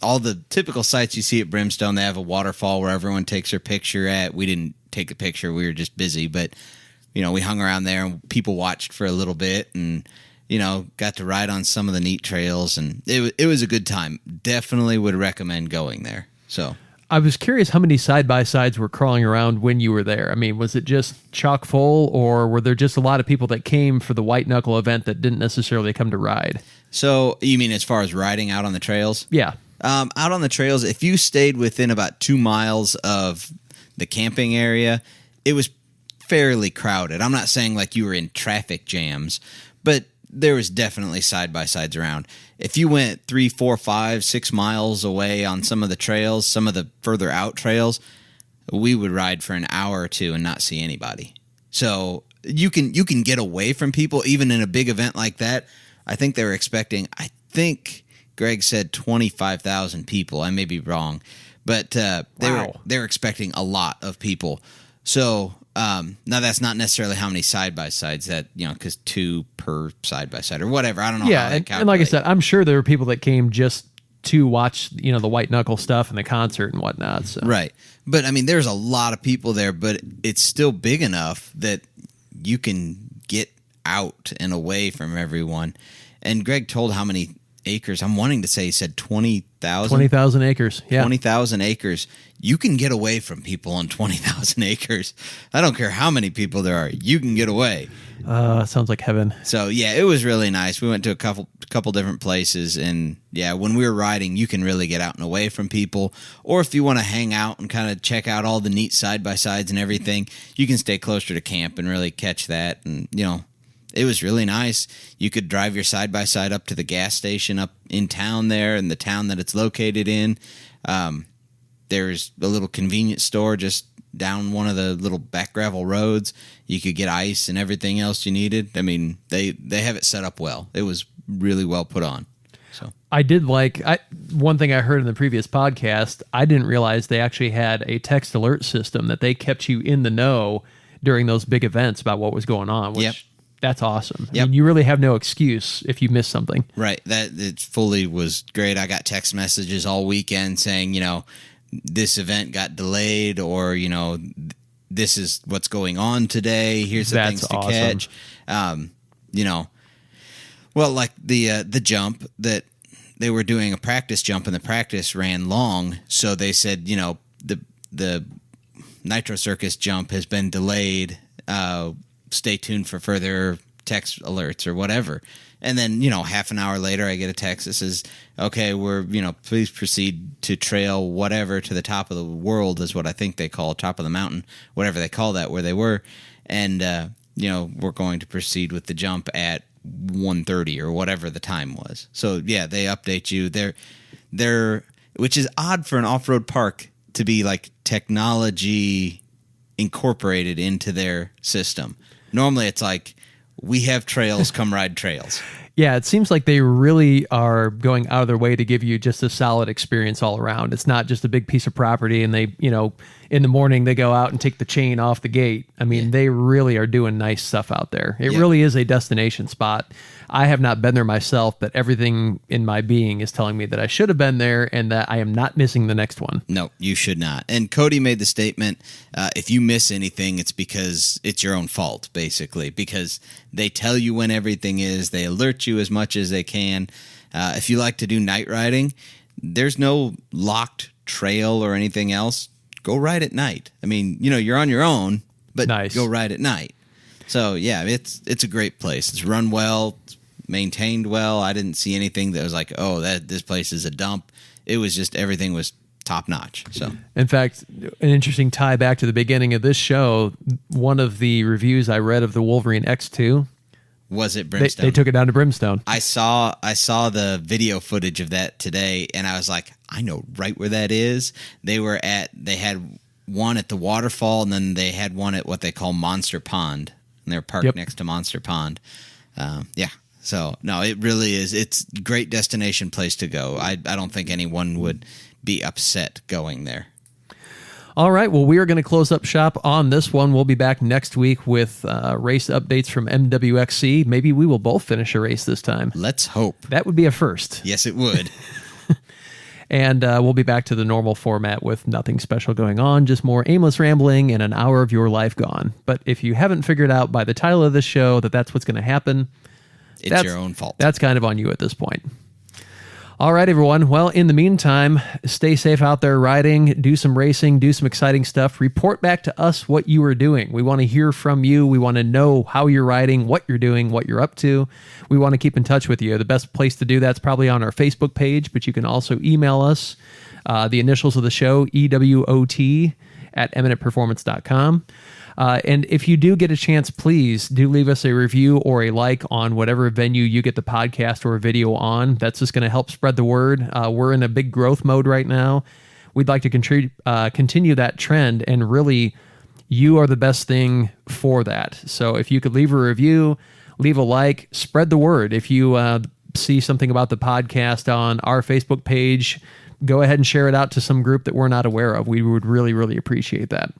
all the typical sights you see at Brimstone. They have a waterfall where everyone takes their picture at. We didn't take a picture. We were just busy, but we hung around there and people watched for a little bit and, got to ride on some of the neat trails, and it was a good time. Definitely would recommend going there. So I was curious how many side-by-sides were crawling around when you were there. I mean, was it just chock full, or were there just a lot of people that came for the White Knuckle event that didn't necessarily come to ride? So you mean as far as riding out on the trails? Yeah. Out on the trails, if you stayed within about 2 miles of the camping area, it was fairly crowded. I'm not saying like you were in traffic jams, but there was definitely side-by-sides around. If you went 3, 4, 5, 6 miles away on some of the trails, some of the further out trails, we would ride for an hour or two and not see anybody. So you can get away from people even in a big event like that. I think they were expecting, Greg said 25,000 people. I may be wrong, but they were expecting a lot of people. So now that's not necessarily how many side-by-sides that, because 2 per side-by-side or whatever. I don't know. Yeah, how they and like I calculate. said, I'm sure there were people that came just to watch, the White Knuckle stuff and the concert and whatnot. So. Right. But, there's a lot of people there, but it's still big enough that you can get out and away from everyone. And Greg told how many acres. I'm wanting to say he said 20,000. 20,000 acres. Yeah. 20,000 acres. You can get away from people on 20,000 acres. I don't care how many people there are. You can get away. Sounds like heaven. So, yeah, it was really nice. We went to a couple different places, and, yeah, when we were riding, you can really get out and away from people. Or if you want to hang out and kind of check out all the neat side-by-sides and everything, you can stay closer to camp and really catch that. And, it was really nice. You could drive your side-by-side up to the gas station up in town there, in the town that it's located in. There's a little convenience store just down one of the little back gravel roads. You could get ice and everything else you needed. They have it set up well. It was really well put on. So I did like one thing I heard in the previous podcast. I didn't realize they actually had a text alert system that they kept you in the know during those big events about what was going on. Which, Yep. That's awesome. Yep. I mean, you really have no excuse if you miss something. Right. That it fully was great. I got text messages all weekend saying, this event got delayed, or, this is what's going on today. Here's the That's things to awesome. catch. Well, like the jump that they were doing a practice jump, and the practice ran long. So they said, the Nitro Circus jump has been delayed. Stay tuned for further text alerts or whatever. And then, half an hour later, I get a text that says, okay, we're, please proceed to trail whatever to the top of the world is what I think they call top of the mountain, whatever they call that, where they were. And, we're going to proceed with the jump at 1:30 or whatever the time was. So, yeah, they update you. They're which is odd for an off-road park to be like technology incorporated into their system. Normally it's like, we have trails, come ride trails. Yeah, it seems like they really are going out of their way to give you just a solid experience all around. It's not just a big piece of property and they, in the morning they go out and take the chain off the gate. I mean, They really are doing nice stuff out there. It really is a destination spot. I have not been there myself, but everything in my being is telling me that I should have been there and that I am not missing the next one. No, you should not. And Cody made the statement, if you miss anything, it's because it's your own fault, basically, because they tell you when everything is. They alert you as much as they can. If you like to do night riding, there's no locked trail or anything else. Go ride at night. I mean, you're on your own, but Go ride at night. So, yeah, it's a great place. It's run well. It's maintained well. I didn't see anything that was like, this place is a dump. It was just everything was top notch. So, in fact, an interesting tie back to the beginning of this show, one of the reviews I read of the Wolverine X2 was it Brimstone? They took it down to Brimstone. I saw the video footage of that today, and I was like, I know right where that is. They had one at the waterfall, and then they had one at what they call Monster Pond, and they're parked next to Monster Pond. So, no, it really is. It's a great destination place to go. I don't think anyone would be upset going there. All right. Well, we are going to close up shop on this one. We'll be back next week with race updates from MWXC. Maybe we will both finish a race this time. Let's hope. That would be a first. Yes, it would. And we'll be back to the normal format with nothing special going on, just more aimless rambling and an hour of your life gone. But if you haven't figured out by the title of this show that that's what's going to happen, it's your own fault. That's kind of on you at this point. All right, everyone. Well, in the meantime, stay safe out there riding, do some racing, do some exciting stuff. Report back to us what you are doing. We want to hear from you. We want to know how you're riding, what you're doing, what you're up to. We want to keep in touch with you. The best place to do that's probably on our Facebook page, but you can also email us. The initials of the show, EWOT at eminentperformance.com. And if you do get a chance, please do leave us a review or a like on whatever venue you get the podcast or video on. That's just going to help spread the word. We're in a big growth mode right now. We'd like to continue that trend, and really, you are the best thing for that. So if you could leave a review, leave a like, spread the word. If you see something about the podcast on our Facebook page, go ahead and share it out to some group that we're not aware of. We would really, really appreciate that.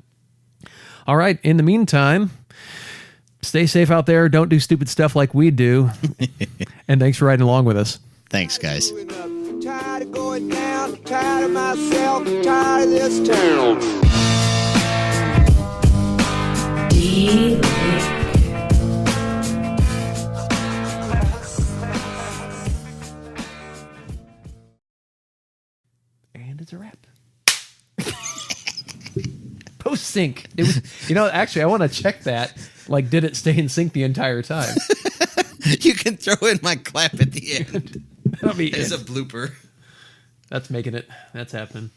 All right. In the meantime, stay safe out there. Don't do stupid stuff like we do. And thanks for riding along with us. Thanks, guys. Tired of going down, tired of myself, tired of this town. And it's a wrap. Post sync. It was, actually, I want to check that. Like, did it stay in sync the entire time? You can throw in my clap at the end. That'll be as it. a blooper. That's making it. That's happening.